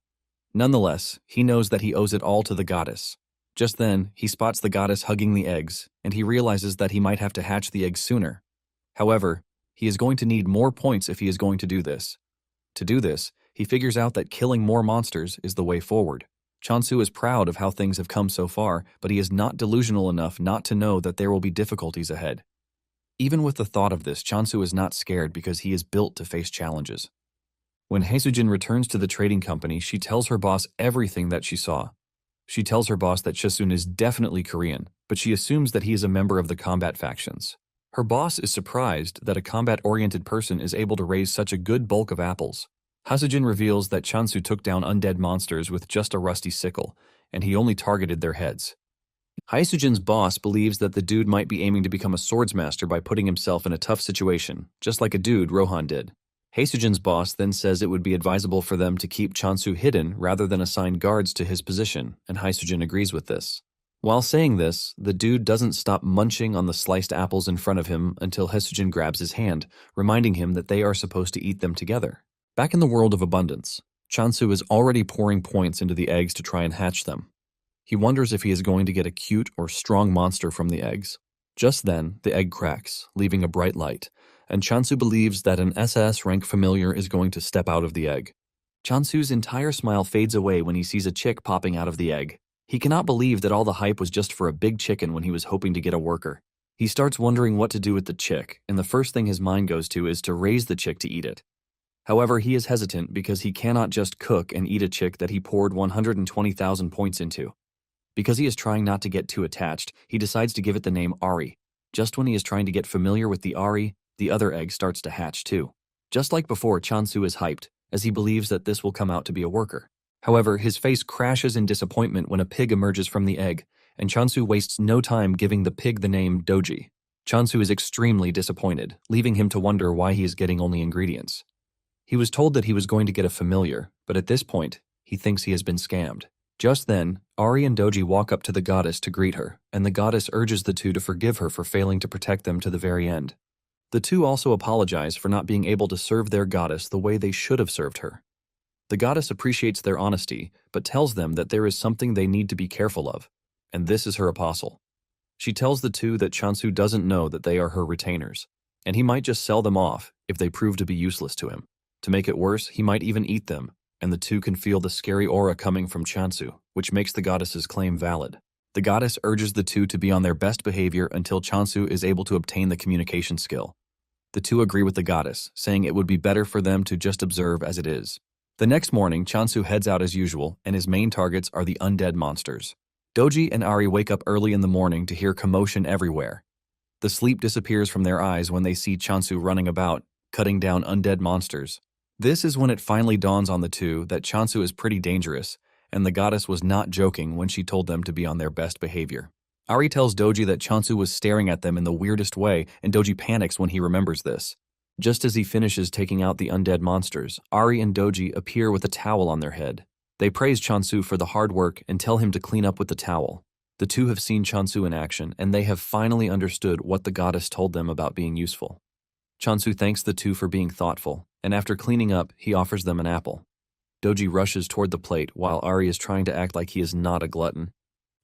Nonetheless, he knows that he owes it all to the goddess. Just then, he spots the goddess hugging the eggs, and he realizes that he might have to hatch the eggs sooner. However, he is going to need more points if he is going to do this. To do this, he figures out that killing more monsters is the way forward. Chansu is proud of how things have come so far, but he is not delusional enough not to know that there will be difficulties ahead. Even with the thought of this, Chansu is not scared because he is built to face challenges. When Haesujin returns to the trading company, she tells her boss everything that she saw. She tells her boss that Chesun is definitely Korean, but she assumes that he is a member of the combat factions. Her boss is surprised that a combat-oriented person is able to raise such a good bulk of apples. Haesujin reveals that Chansu took down undead monsters with just a rusty sickle, and he only targeted their heads. Haesujin's boss believes that the dude might be aiming to become a swordsmaster by putting himself in a tough situation, just like a dude Rohan did. Haesujin's boss then says it would be advisable for them to keep Chansu hidden rather than assign guards to his position, and Haesujin agrees with this. While saying this, the dude doesn't stop munching on the sliced apples in front of him until Haesujin grabs his hand, reminding him that they are supposed to eat them together. Back in the world of abundance, Chansu is already pouring points into the eggs to try and hatch them. He wonders if he is going to get a cute or strong monster from the eggs. Just then, the egg cracks, leaving a bright light, and Chansu believes that an SS rank familiar is going to step out of the egg. Chansu's entire smile fades away when he sees a chick popping out of the egg. He cannot believe that all the hype was just for a big chicken when he was hoping to get a worker. He starts wondering what to do with the chick, and the first thing his mind goes to is to raise the chick to eat it. However, he is hesitant because he cannot just cook and eat a chick that he poured 120,000 points into. Because he is trying not to get too attached, he decides to give it the name Ari. Just when he is trying to get familiar with the Ari, the other egg starts to hatch too. Just like before, Chansu is hyped, as he believes that this will come out to be a worker. However, his face crashes in disappointment when a pig emerges from the egg, and Chansu wastes no time giving the pig the name Doji. Chansu is extremely disappointed, leaving him to wonder why he is getting only ingredients. He was told that he was going to get a familiar, but at this point, he thinks he has been scammed. Just then, Ari and Doji walk up to the goddess to greet her, and the goddess urges the two to forgive her for failing to protect them to the very end. The two also apologize for not being able to serve their goddess the way they should have served her. The goddess appreciates their honesty, but tells them that there is something they need to be careful of, and this is her apostle. She tells the two that Chansu doesn't know that they are her retainers, and he might just sell them off if they prove to be useless to him. To make it worse, he might even eat them, and the two can feel the scary aura coming from Chansu, which makes the goddess's claim valid. The goddess urges the two to be on their best behavior until Chansu is able to obtain the communication skill. The two agree with the goddess, saying it would be better for them to just observe as it is. The next morning, Chansu heads out as usual, and his main targets are the undead monsters. Doji and Ari wake up early in the morning to hear commotion everywhere. The sleep disappears from their eyes when they see Chansu running about, cutting down undead monsters. This is when it finally dawns on the two that Chansu is pretty dangerous, and the goddess was not joking when she told them to be on their best behavior. Ari tells Doji that Chansu was staring at them in the weirdest way, and Doji panics when he remembers this. Just as he finishes taking out the undead monsters, Ari and Doji appear with a towel on their head. They praise Chansu for the hard work and tell him to clean up with the towel. The two have seen Chansu in action, and they have finally understood what the goddess told them about being useful. Chansu thanks the two for being thoughtful, and after cleaning up, he offers them an apple. Doji rushes toward the plate while Ari is trying to act like he is not a glutton.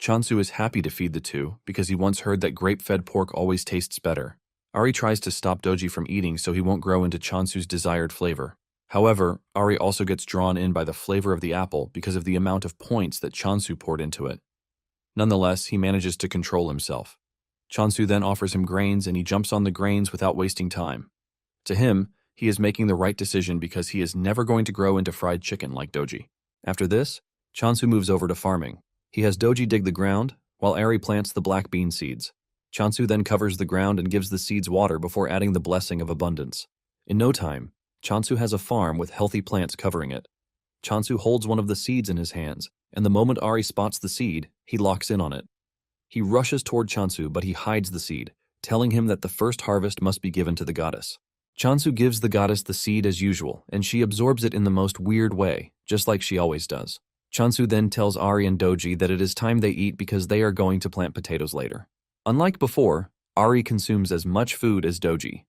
Chansu is happy to feed the two because he once heard that grape-fed pork always tastes better. Ari tries to stop Doji from eating so he won't grow into Chansu's desired flavor. However, Ari also gets drawn in by the flavor of the apple because of the amount of points that Chansu poured into it. Nonetheless, he manages to control himself. Chansu then offers him grains and he jumps on the grains without wasting time. To him, he is making the right decision because he is never going to grow into fried chicken like Doji. After this, Chansu moves over to farming. He has Doji dig the ground, while Ari plants the black bean seeds. Chansu then covers the ground and gives the seeds water before adding the blessing of abundance. In no time, Chansu has a farm with healthy plants covering it. Chansu holds one of the seeds in his hands, and the moment Ari spots the seed, he locks in on it. He rushes toward Chansu, but he hides the seed, telling him that the first harvest must be given to the goddess. Chansu gives the goddess the seed as usual, and she absorbs it in the most weird way, just like she always does. Chansu then tells Ari and Doji that it is time they eat because they are going to plant potatoes later. Unlike before, Ari consumes as much food as Doji.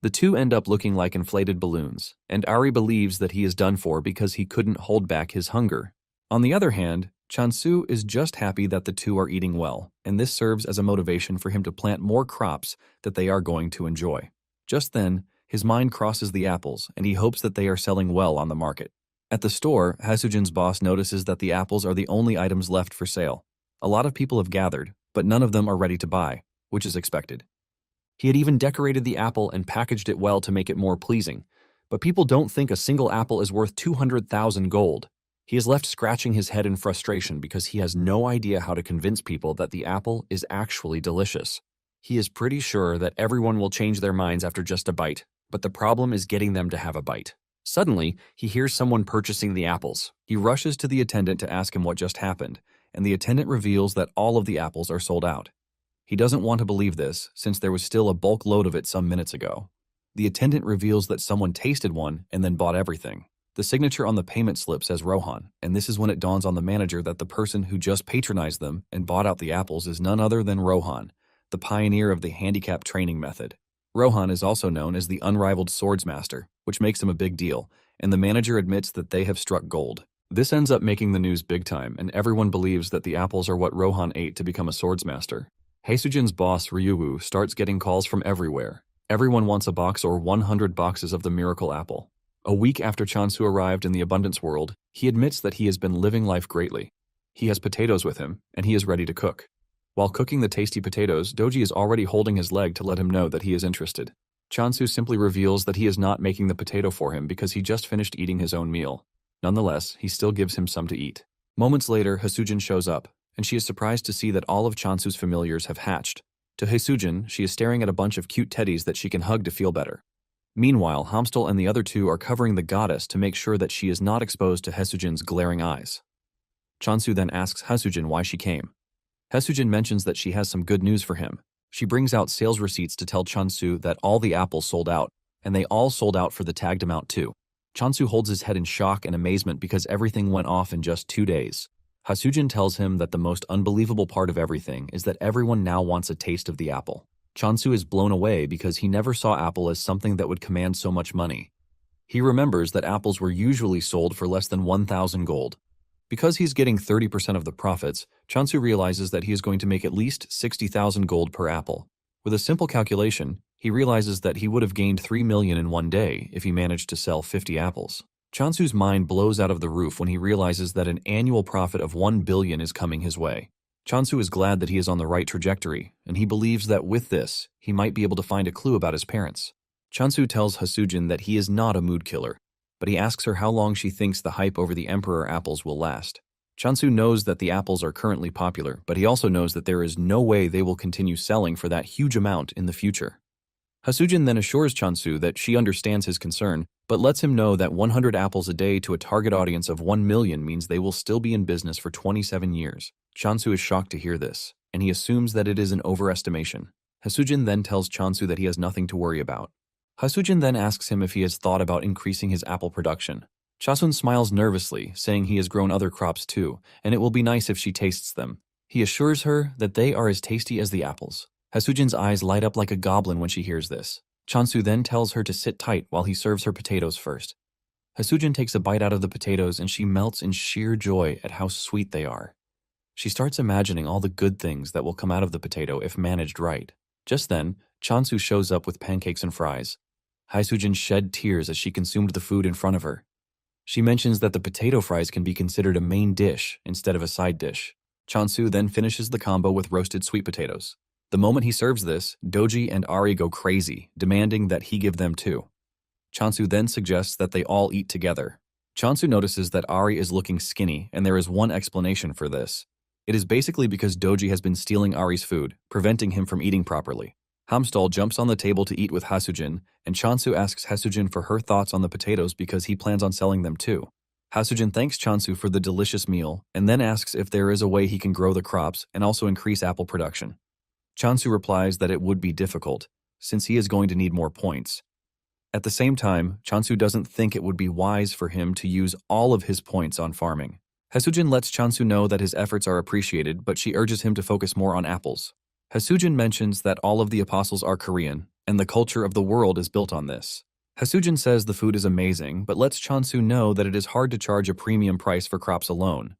The two end up looking like inflated balloons, and Ari believes that he is done for because he couldn't hold back his hunger. On the other hand, Chansu is just happy that the two are eating well, and this serves as a motivation for him to plant more crops that they are going to enjoy. Just then, his mind crosses the apples, and he hopes that they are selling well on the market. At the store, Hasujin's boss notices that the apples are the only items left for sale. A lot of people have gathered, but none of them are ready to buy, which is expected. He had even decorated the apple and packaged it well to make it more pleasing, but people don't think a single apple is worth 200,000 gold. He is left scratching his head in frustration because he has no idea how to convince people that the apple is actually delicious. He is pretty sure that everyone will change their minds after just a bite, but the problem is getting them to have a bite. Suddenly, he hears someone purchasing the apples. He rushes to the attendant to ask him what just happened, and the attendant reveals that all of the apples are sold out. He doesn't want to believe this, since there was still a bulk load of it some minutes ago. The attendant reveals that someone tasted one and then bought everything. The signature on the payment slip says Rohan, and this is when it dawns on the manager that the person who just patronized them and bought out the apples is none other than Rohan, the pioneer of the handicap training method. Rohan is also known as the unrivaled swordsmaster, which makes him a big deal, and the manager admits that they have struck gold. This ends up making the news big time, and everyone believes that the apples are what Rohan ate to become a swordsmaster. Haesujin's boss, Ryuwoo, starts getting calls from everywhere. Everyone wants a box or 100 boxes of the miracle apple. A week after Chansu arrived in the abundance world, he admits that he has been living life greatly. He has potatoes with him, and he is ready to cook. While cooking the tasty potatoes, Doji is already holding his leg to let him know that he is interested. Chansu simply reveals that he is not making the potato for him because he just finished eating his own meal. Nonetheless, he still gives him some to eat. Moments later, Haesujin shows up, and she is surprised to see that all of Chansu's familiars have hatched. To Haesujin, she is staring at a bunch of cute teddies that she can hug to feel better. Meanwhile, Hamstal and the other two are covering the goddess to make sure that she is not exposed to Haesujin's glaring eyes. Chansu then asks Haesujin why she came. Haesujin mentions that she has some good news for him. She brings out sales receipts to tell Chansu that all the apples sold out, and they all sold out for the tagged amount too. Chansu holds his head in shock and amazement because everything went off in just 2 days. Haesujin tells him that the most unbelievable part of everything is that everyone now wants a taste of the apple. Chansu is blown away because he never saw apple as something that would command so much money. He remembers that apples were usually sold for less than 1,000 gold. Because he's getting 30% of the profits, Chansu realizes that he is going to make at least 60,000 gold per apple. With a simple calculation, he realizes that he would have gained 3 million in one day if he managed to sell 50 apples. Chansu's mind blows out of the roof when he realizes that an annual profit of 1 billion is coming his way. Chansu is glad that he is on the right trajectory, and he believes that with this, he might be able to find a clue about his parents. Chansu tells Haesujin that he is not a mood killer, but he asks her how long she thinks the hype over the Emperor apples will last. Chansu knows that the apples are currently popular, but he also knows that there is no way they will continue selling for that huge amount in the future. Haesujin then assures Chansu that she understands his concern, but lets him know that 100 apples a day to a target audience of 1 million means they will still be in business for 27 years. Chansu is shocked to hear this, and he assumes that it is an overestimation. Haesujin then tells Chansu that he has nothing to worry about. Haesujin then asks him if he has thought about increasing his apple production. Chasun smiles nervously, saying he has grown other crops too, and it will be nice if she tastes them. He assures her that they are as tasty as the apples. Haesujin's eyes light up like a goblin when she hears this. Chansu then tells her to sit tight while he serves her potatoes first. Haesujin takes a bite out of the potatoes and she melts in sheer joy at how sweet they are. She starts imagining all the good things that will come out of the potato if managed right. Just then, Chansu shows up with pancakes and fries. Haesujin shed tears as she consumed the food in front of her. She mentions that the potato fries can be considered a main dish instead of a side dish. Chansu then finishes the combo with roasted sweet potatoes. The moment he serves this, Doji and Ari go crazy, demanding that he give them too. Chansu then suggests that they all eat together. Chansu notices that Ari is looking skinny, and there is one explanation for this. It is basically because Doji has been stealing Ari's food, preventing him from eating properly. Hamstal jumps on the table to eat with Hasujin, and Chansu asks Hasujin for her thoughts on the potatoes because he plans on selling them too. Hasujin thanks Chansu for the delicious meal, and then asks if there is a way he can grow the crops and also increase apple production. Chansu replies that it would be difficult, since he is going to need more points. At the same time, Chansu doesn't think it would be wise for him to use all of his points on farming. Hasujin lets Chansu know that his efforts are appreciated, but she urges him to focus more on apples. Hasujin mentions that all of the apostles are Korean, and the culture of the world is built on this. Hasujin says the food is amazing, but lets Chansu know that it is hard to charge a premium price for crops alone.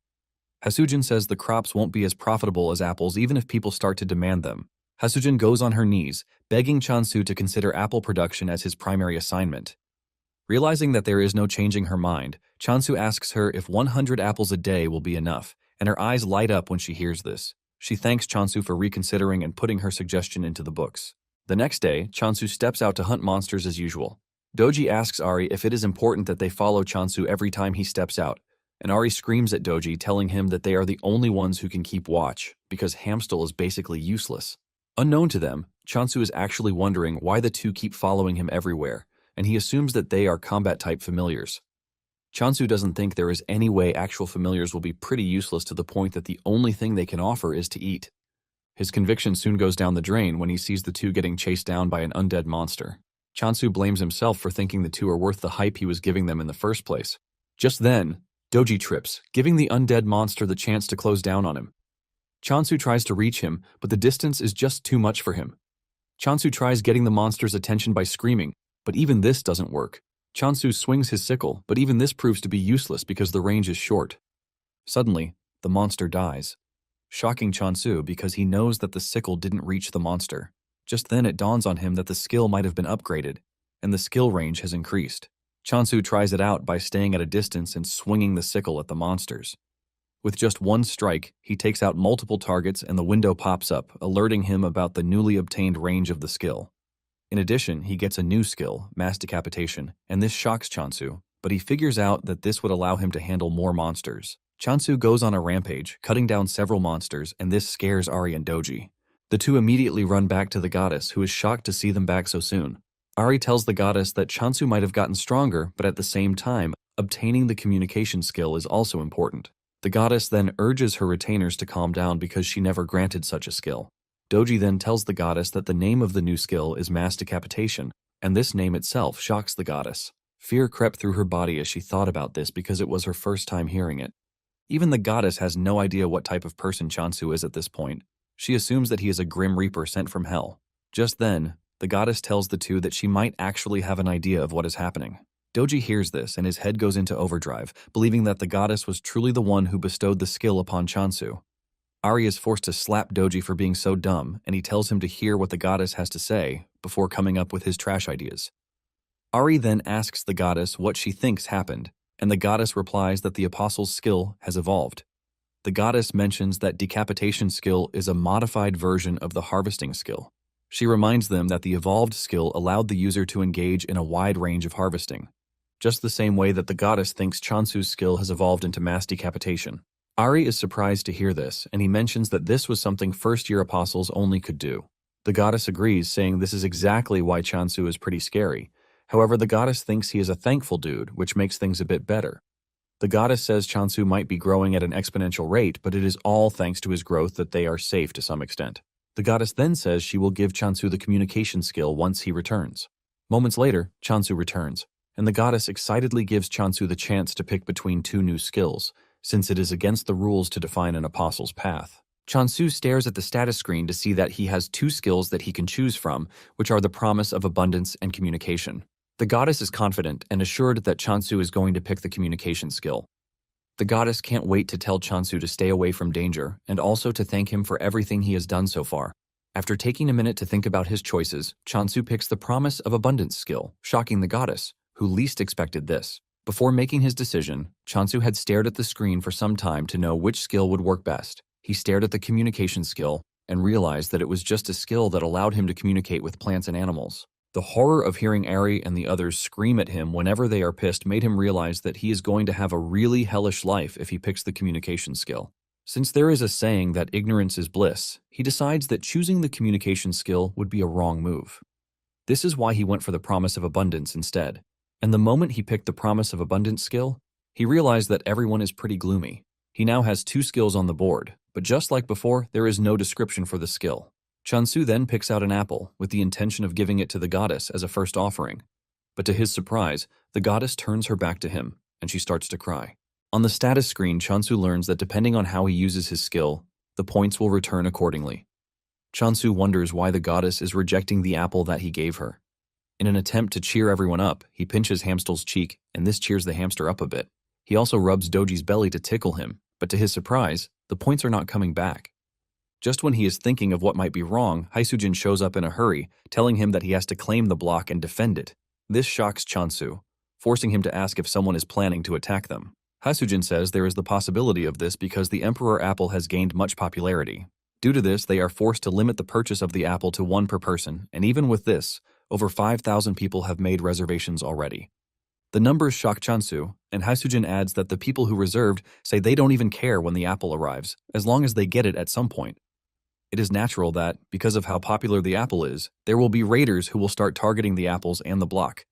Hasujin says the crops won't be as profitable as apples even if people start to demand them. Hasujin goes on her knees, begging Chansu to consider apple production as his primary assignment. Realizing that there is no changing her mind, Chansu asks her if 100 apples a day will be enough, and her eyes light up when she hears this. She thanks Chansu for reconsidering and putting her suggestion into the books. The next day, Chansu steps out to hunt monsters as usual. Doji asks Ari if it is important that they follow Chansu every time he steps out, and Ari screams at Doji, telling him that they are the only ones who can keep watch, because Hamstal is basically useless. Unknown to them, Chansu is actually wondering why the two keep following him everywhere, and he assumes that they are combat-type familiars. Chansu doesn't think there is any way actual familiars will be pretty useless to the point that the only thing they can offer is to eat. His conviction soon goes down the drain when he sees the two getting chased down by an undead monster. Chansu blames himself for thinking the two are worth the hype he was giving them in the first place. Just then, Doji trips, giving the undead monster the chance to close down on him. Chansu tries to reach him, but the distance is just too much for him. Chansu tries getting the monster's attention by screaming, but even this doesn't work. Chansu swings his sickle, but even this proves to be useless because the range is short. Suddenly, the monster dies, shocking Chansu because he knows that the sickle didn't reach the monster. Just then it dawns on him that the skill might have been upgraded, and the skill range has increased. Chansu tries it out by staying at a distance and swinging the sickle at the monsters. With just one strike, he takes out multiple targets and the window pops up, alerting him about the newly obtained range of the skill. In addition, he gets a new skill, mass decapitation, and this shocks Chansu, but he figures out that this would allow him to handle more monsters. Chansu goes on a rampage, cutting down several monsters, and this scares Ari and Doji. The two immediately run back to the goddess, who is shocked to see them back so soon. Ari tells the goddess that Chansu might have gotten stronger, but at the same time, obtaining the communication skill is also important. The goddess then urges her retainers to calm down because she never granted such a skill. Doji then tells the goddess that the name of the new skill is mass decapitation, and this name itself shocks the goddess. Fear crept through her body as she thought about this because it was her first time hearing it. Even the goddess has no idea what type of person Chansu is at this point. She assumes that he is a grim reaper sent from hell. Just then, the goddess tells the two that she might actually have an idea of what is happening. Doji hears this and his head goes into overdrive, believing that the goddess was truly the one who bestowed the skill upon Chansu. Ari is forced to slap Doji for being so dumb, and he tells him to hear what the goddess has to say before coming up with his trash ideas. Ari then asks the goddess what she thinks happened, and the goddess replies that the apostle's skill has evolved. The goddess mentions that decapitation skill is a modified version of the harvesting skill. She reminds them that the evolved skill allowed the user to engage in a wide range of harvesting, just the same way that the goddess thinks Chansu's skill has evolved into mass decapitation. Ari is surprised to hear this, and he mentions that this was something first-year apostles only could do. The goddess agrees, saying this is exactly why Chansu is pretty scary. However, the goddess thinks he is a thankful dude, which makes things a bit better. The goddess says Chansu might be growing at an exponential rate, but it is all thanks to his growth that they are safe to some extent. The goddess then says she will give Chansu the communication skill once he returns. Moments later, Chansu returns, and the goddess excitedly gives Chansu the chance to pick between two new skills, since it is against the rules to define an apostle's path. Chansu stares at the status screen to see that he has two skills that he can choose from, which are the promise of abundance and communication. The goddess is confident and assured that Chansu is going to pick the communication skill. The goddess can't wait to tell Chansu to stay away from danger and also to thank him for everything he has done so far. After taking a minute to think about his choices, Chansu picks the promise of abundance skill, shocking the goddess, who least expected this. Before making his decision, Chansu had stared at the screen for some time to know which skill would work best. He stared at the communication skill and realized that it was just a skill that allowed him to communicate with plants and animals. The horror of hearing Ari and the others scream at him whenever they are pissed made him realize that he is going to have a really hellish life if he picks the communication skill. Since there is a saying that ignorance is bliss, he decides that choosing the communication skill would be a wrong move. This is why he went for the Promise of Abundance instead. And the moment he picked the Promise of Abundance skill, he realized that everyone is pretty gloomy. He now has 2 skills on the board, but just like before, there is no description for the skill. Chansu then picks out an apple with the intention of giving it to the goddess as a first offering. But to his surprise, the goddess turns her back to him, and she starts to cry. On the status screen, Chansu learns that depending on how he uses his skill, the points will return accordingly. Chansu wonders why the goddess is rejecting the apple that he gave her. In an attempt to cheer everyone up, he pinches Hamstel's cheek, and this cheers the hamster up a bit. He also rubs Doji's belly to tickle him, but to his surprise, the points are not coming back. Just when he is thinking of what might be wrong, Haisujin shows up in a hurry, telling him that he has to claim the block and defend it. This shocks Chansu, forcing him to ask if someone is planning to attack them. Haisujin says there is the possibility of this because the Emperor Apple has gained much popularity. Due to this, they are forced to limit the purchase of the apple to 1 per person, and even with this, over 5,000 people have made reservations already. The numbers shock Chansu, and Haisujin adds that the people who reserved say they don't even care when the apple arrives, as long as they get it at some point. It is natural that, because of how popular the apple is, there will be raiders who will start targeting the apples and the block.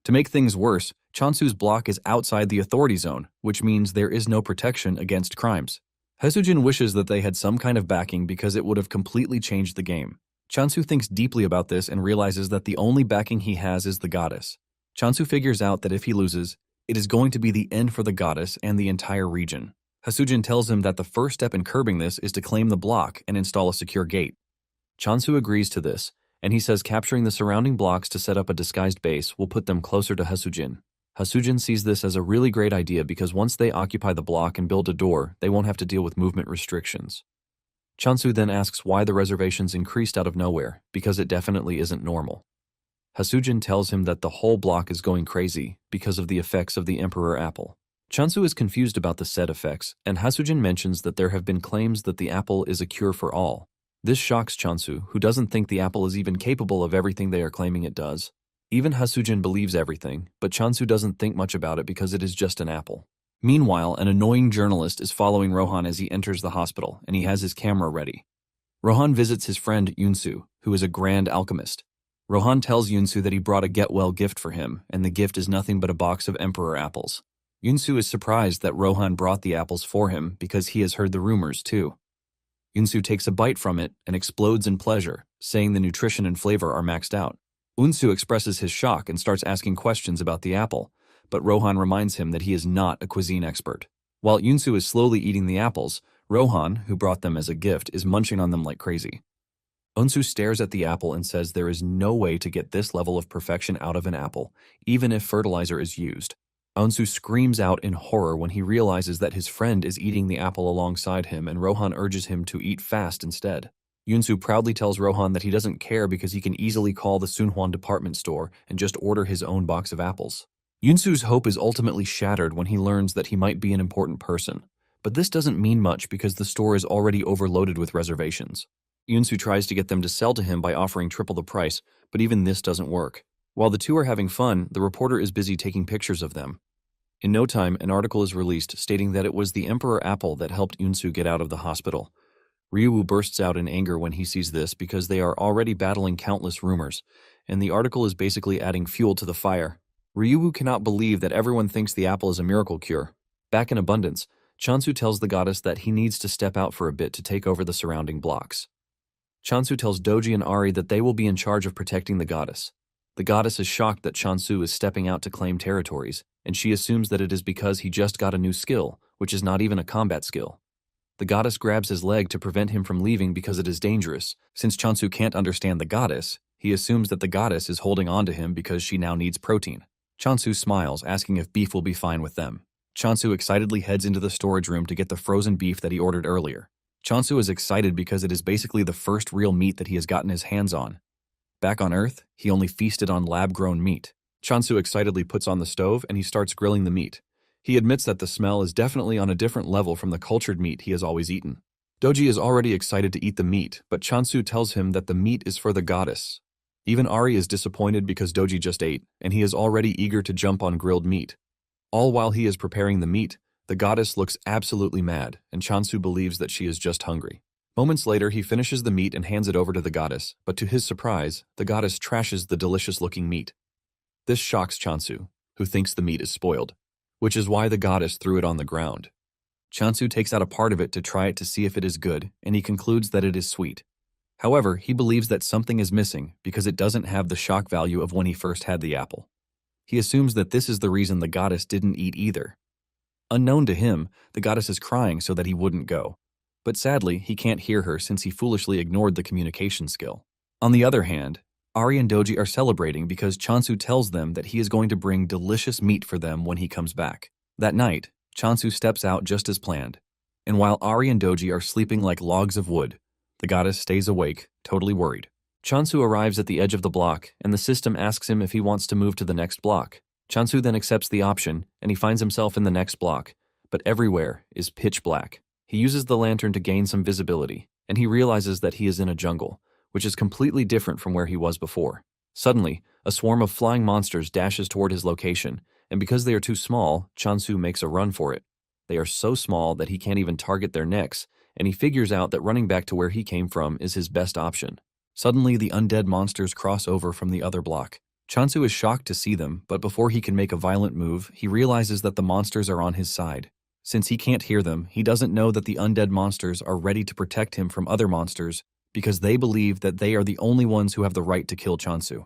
To make things worse, Chansu's block is outside the authority zone, which means there is no protection against crimes. Haisujin wishes that they had some kind of backing because it would have completely changed the game. Chansu thinks deeply about this and realizes that the only backing he has is the goddess. Chansu figures out that if he loses, it is going to be the end for the goddess and the entire region. Haisujin tells him that the first step in curbing this is to claim the block and install a secure gate. Chansu agrees to this, and he says capturing the surrounding blocks to set up a disguised base will put them closer to Haisujin. Haisujin sees this as a really great idea because once they occupy the block and build a door, they won't have to deal with movement restrictions. Chansu then asks why the reservations increased out of nowhere, because it definitely isn't normal. Haisujin tells him that the whole block is going crazy because of the effects of the Emperor Apple. Chansu is confused about the said effects, and Haisujin mentions that there have been claims that the apple is a cure for all. This shocks Chansu, who doesn't think the apple is even capable of everything they are claiming it does. Even Haisujin believes everything, but Chansu doesn't think much about it because it is just an apple. Meanwhile, an annoying journalist is following Rohan as he enters the hospital, and he has his camera ready. Rohan visits his friend Yunsu, who is a grand alchemist. Rohan tells Yunsu that he brought a get-well gift for him, and the gift is nothing but a box of Emperor apples. Yunsu is surprised that Rohan brought the apples for him because he has heard the rumors too. Yunsu takes a bite from it and explodes in pleasure, saying the nutrition and flavor are maxed out. Unsu expresses his shock and starts asking questions about the apple, but Rohan reminds him that he is not a cuisine expert. While Yunsu is slowly eating the apples, Rohan, who brought them as a gift, is munching on them like crazy. Unsu stares at the apple and says there is no way to get this level of perfection out of an apple, even if fertilizer is used. Unsu screams out in horror when he realizes that his friend is eating the apple alongside him, and Rohan urges him to eat fast instead. Yunsu proudly tells Rohan that he doesn't care because he can easily call the Sunhwan department store and just order his own box of apples. Yunsu's hope is ultimately shattered when he learns that he might be an important person, but this doesn't mean much because the store is already overloaded with reservations. Yunsu tries to get them to sell to him by offering triple the price, but even this doesn't work. While the two are having fun, the reporter is busy taking pictures of them. In no time, an article is released stating that it was the Emperor Apple that helped Yunsu get out of the hospital. Ryu bursts out in anger when he sees this because they are already battling countless rumors, and the article is basically adding fuel to the fire. Ryu cannot believe that everyone thinks the apple is a miracle cure. Back in Abundance, Chansu tells the goddess that he needs to step out for a bit to take over the surrounding blocks. Chansu tells Doji and Ari that they will be in charge of protecting the goddess. The goddess is shocked that Chansu is stepping out to claim territories, and she assumes that it is because he just got a new skill, which is not even a combat skill. The goddess grabs his leg to prevent him from leaving because it is dangerous. Since Chansu can't understand the goddess, he assumes that the goddess is holding on to him because she now needs protein. Chansu smiles, asking if beef will be fine with them. Chansu excitedly heads into the storage room to get the frozen beef that he ordered earlier. Chansu is excited because it is basically the first real meat that he has gotten his hands on. Back on Earth, he only feasted on lab-grown meat. Chansu excitedly puts on the stove and he starts grilling the meat. He admits that the smell is definitely on a different level from the cultured meat he has always eaten. Doji is already excited to eat the meat, but Chansu tells him that the meat is for the goddess. Even Ari is disappointed because Doji just ate, and he is already eager to jump on grilled meat. All while he is preparing the meat, The goddess looks absolutely mad, and Chansu believes that she is just hungry. Moments later, he finishes the meat and hands it over to the goddess, but to his surprise, the goddess trashes the delicious-looking meat. This shocks Chansu, who thinks the meat is spoiled, which is why the goddess threw it on the ground. Chansu takes out a part of it to try it to see if it is good, and he concludes that it is sweet. However, he believes that something is missing because it doesn't have the shock value of when he first had the apple. He assumes that this is the reason the goddess didn't eat either. Unknown to him, the goddess is crying so that he wouldn't go. But sadly, he can't hear her since he foolishly ignored the communication skill. On the other hand, Ari and Doji are celebrating because Chansu tells them that he is going to bring delicious meat for them when he comes back. That night, Chansu steps out just as planned. And while Ari and Doji are sleeping like logs of wood, the goddess stays awake, totally worried. Chansu arrives at the edge of the block, and the system asks him if he wants to move to the next block. Chansu then accepts the option, and he finds himself in the next block, but everywhere is pitch black. He uses the lantern to gain some visibility, and he realizes that he is in a jungle, which is completely different from where he was before. Suddenly, a swarm of flying monsters dashes toward his location, and because they are too small, Chansu makes a run for it. They are so small that he can't even target their necks, and he figures out that running back to where he came from is his best option. Suddenly, the undead monsters cross over from the other block. Chansu is shocked to see them, but before he can make a violent move, he realizes that the monsters are on his side. Since he can't hear them, he doesn't know that the undead monsters are ready to protect him from other monsters because they believe that they are the only ones who have the right to kill Chansu.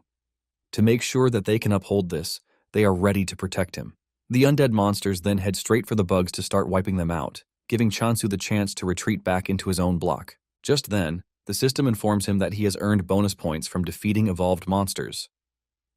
To make sure that they can uphold this, they are ready to protect him. The undead monsters then head straight for the bugs to start wiping them out, giving Chansu the chance to retreat back into his own block. Just then, the system informs him that he has earned bonus points from defeating evolved monsters.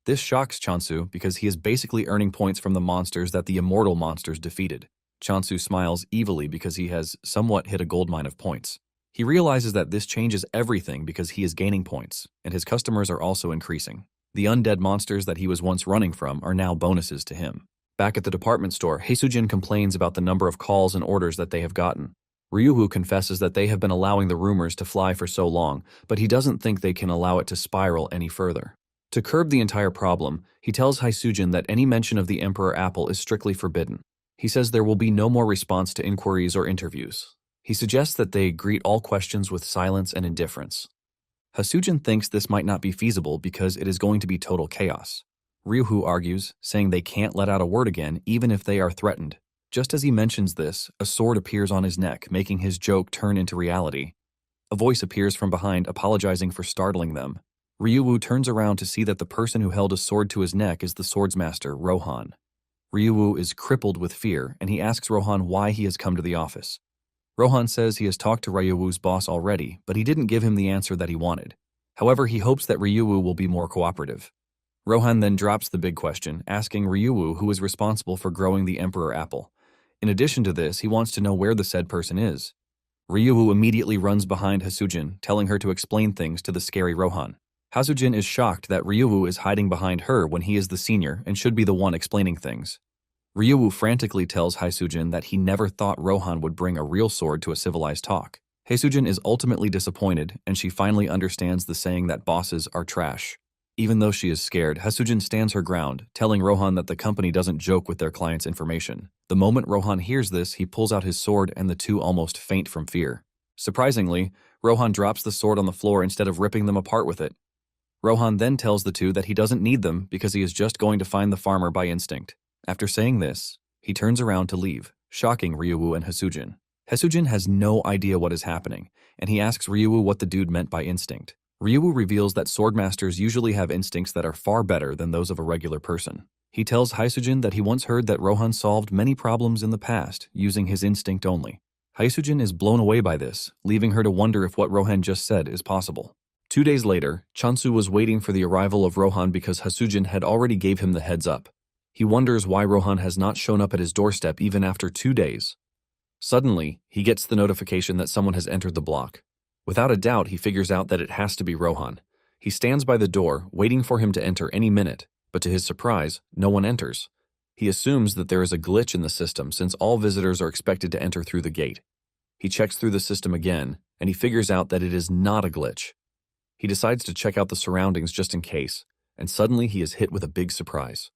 This shocks Chansu because he is basically earning points from the monsters that the immortal monsters defeated. Chansu smiles evilly because he has somewhat hit a goldmine of points. He realizes that this changes everything because he is gaining points, and his customers are also increasing. The undead monsters that he was once running from are now bonuses to him. Back at the department store, Haesujin complains about the number of calls and orders that they have gotten. Ryuhu confesses that they have been allowing the rumors to fly for so long, but he doesn't think they can allow it to spiral any further. To curb the entire problem, he tells Haesujin that any mention of the Emperor Apple is strictly forbidden. He says there will be no more response to inquiries or interviews. He suggests that they greet all questions with silence and indifference. Haesujin thinks this might not be feasible because it is going to be total chaos. Ryuhu argues, saying they can't let out a word again even if they are threatened. Just as he mentions this, a sword appears on his neck, making his joke turn into reality. A voice appears from behind, apologizing for startling them. Ryuhu turns around to see that the person who held a sword to his neck is the swordsmaster, Rohan. Ryuhu is crippled with fear, and he asks Rohan why he has come to the office. Rohan says he has talked to Ryuwu's boss already, but he didn't give him the answer that he wanted. However, he hopes that Ryuwu will be more cooperative. Rohan then drops the big question, asking Ryuwu who is responsible for growing the Emperor Apple. In addition to this, he wants to know where the said person is. Ryuwu immediately runs behind Haesujin, telling her to explain things to the scary Rohan. Haesujin is shocked that Ryuwu is hiding behind her when he is the senior and should be the one explaining things. Ryuwu frantically tells Haesujin that he never thought Rohan would bring a real sword to a civilized talk. Haesujin is ultimately disappointed, and she finally understands the saying that bosses are trash. Even though she is scared, Haesujin stands her ground, telling Rohan that the company doesn't joke with their clients' information. The moment Rohan hears this, he pulls out his sword and the two almost faint from fear. Surprisingly, Rohan drops the sword on the floor instead of ripping them apart with it. Rohan then tells the two that he doesn't need them because he is just going to find the farmer by instinct. After saying this, he turns around to leave, shocking Ryuwu and Haesujin. Haesujin has no idea what is happening, and he asks Ryuwu what the dude meant by instinct. Ryuwu reveals that swordmasters usually have instincts that are far better than those of a regular person. He tells Haesujin that he once heard that Rohan solved many problems in the past using his instinct only. Haesujin is blown away by this, leaving her to wonder if what Rohan just said is possible. 2 days later, Chansu was waiting for the arrival of Rohan because Haesujin had already gave him the heads up. He wonders why Rohan has not shown up at his doorstep even after 2 days. Suddenly, he gets the notification that someone has entered the block. Without a doubt, he figures out that it has to be Rohan. He stands by the door, waiting for him to enter any minute, but to his surprise, no one enters. He assumes that there is a glitch in the system since all visitors are expected to enter through the gate. He checks through the system again, and he figures out that it is not a glitch. He decides to check out the surroundings just in case, and suddenly he is hit with a big surprise.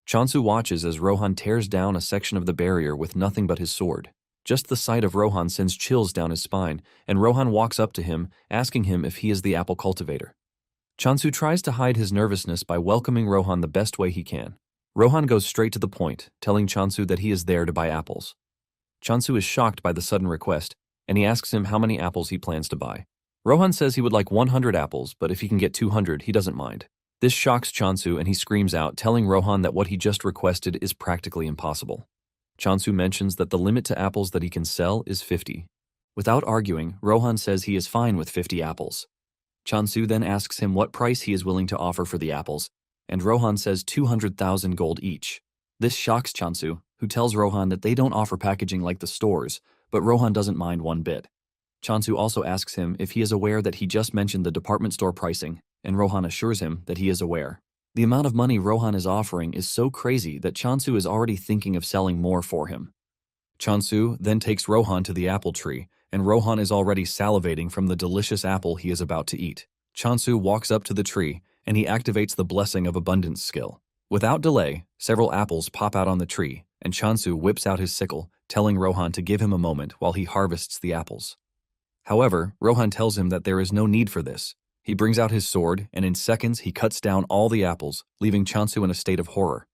Chansu watches as Rohan tears down a section of the barrier with nothing but his sword. Just the sight of Rohan sends chills down his spine, and Rohan walks up to him, asking him if he is the apple cultivator. Chansu tries to hide his nervousness by welcoming Rohan the best way he can. Rohan goes straight to the point, telling Chansu that he is there to buy apples. Chansu is shocked by the sudden request, and he asks him how many apples he plans to buy. Rohan says he would like 100 apples, but if he can get 200, he doesn't mind. This shocks Chansu and he screams out, telling Rohan that what he just requested is practically impossible. Chansu mentions that the limit to apples that he can sell is 50. Without arguing, Rohan says he is fine with 50 apples. Chansu then asks him what price he is willing to offer for the apples, and Rohan says 200,000 gold each. This shocks Chansu, who tells Rohan that they don't offer packaging like the stores, but Rohan doesn't mind one bit. Chansu also asks him if he is aware that he just mentioned the department store pricing, and Rohan assures him that he is aware. The amount of money Rohan is offering is so crazy that Chansu is already thinking of selling more for him. Chansu then takes Rohan to the apple tree, and Rohan is already salivating from the delicious apple he is about to eat. Chansu walks up to the tree, and he activates the Blessing of Abundance skill. Without delay, several apples pop out on the tree, and Chansu whips out his sickle, telling Rohan to give him a moment while he harvests the apples. However, Rohan tells him that there is no need for this. He brings out his sword, and in seconds he cuts down all the apples, leaving Chansu in a state of horror.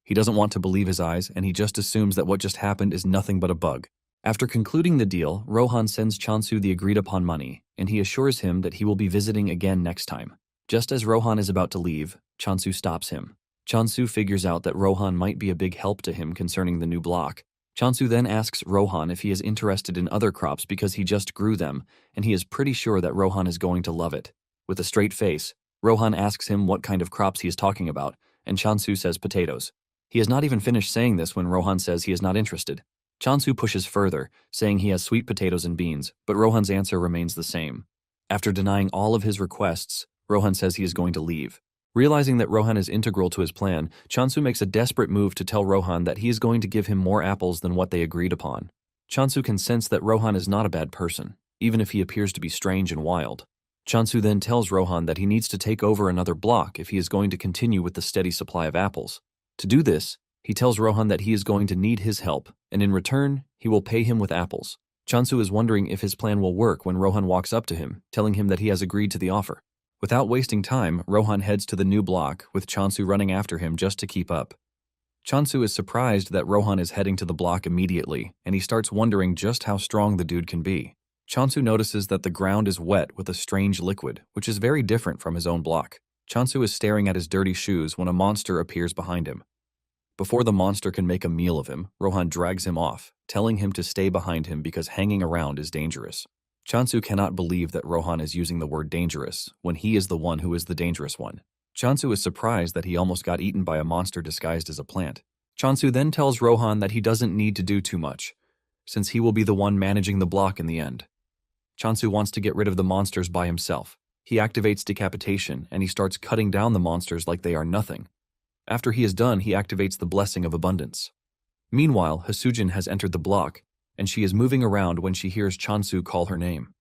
He doesn't want to believe his eyes, and he just assumes that what just happened is nothing but a bug. After concluding the deal, Rohan sends Chansu the agreed-upon money, and he assures him that he will be visiting again next time. Just as Rohan is about to leave, Chansu stops him. Chansu figures out that Rohan might be a big help to him concerning the new block. Chansu then asks Rohan if he is interested in other crops because he just grew them, and he is pretty sure that Rohan is going to love it. With a straight face, Rohan asks him what kind of crops he is talking about, and Chansu says potatoes. He has not even finished saying this when Rohan says he is not interested. Chansu pushes further, saying he has sweet potatoes and beans, but Rohan's answer remains the same. After denying all of his requests, Rohan says he is going to leave. Realizing that Rohan is integral to his plan, Chansu makes a desperate move to tell Rohan that he is going to give him more apples than what they agreed upon. Chansu can sense that Rohan is not a bad person, even if he appears to be strange and wild. Chansu then tells Rohan that he needs to take over another block if he is going to continue with the steady supply of apples. To do this, he tells Rohan that he is going to need his help, and in return, he will pay him with apples. Chansu is wondering if his plan will work when Rohan walks up to him, telling him that he has agreed to the offer. Without wasting time, Rohan heads to the new block, with Chansu running after him just to keep up. Chansu is surprised that Rohan is heading to the block immediately, and he starts wondering just how strong the dude can be. Chansu notices that the ground is wet with a strange liquid, which is very different from his own block. Chansu is staring at his dirty shoes when a monster appears behind him. Before the monster can make a meal of him, Rohan drags him off, telling him to stay behind him because hanging around is dangerous. Chansu cannot believe that Rohan is using the word dangerous when he is the one who is the dangerous one. Chansu is surprised that he almost got eaten by a monster disguised as a plant. Chansu then tells Rohan that he doesn't need to do too much, since he will be the one managing the block in the end. Chansu wants to get rid of the monsters by himself. He activates decapitation, and he starts cutting down the monsters like they are nothing. After he is done, he activates the Blessing of Abundance. Meanwhile, Hasujin has entered the block, and she is moving around when she hears Chansu call her name.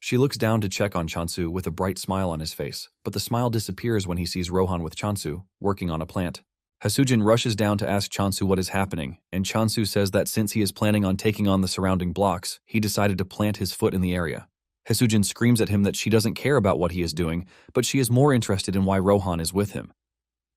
She looks down to check on Chansu with a bright smile on his face, but the smile disappears when he sees Rohan with Chansu, working on a plant. Hasujin rushes down to ask Chansu what is happening, and Chansu says that since he is planning on taking on the surrounding blocks, he decided to plant his foot in the area. Hasujin screams at him that she doesn't care about what he is doing, but she is more interested in why Rohan is with him.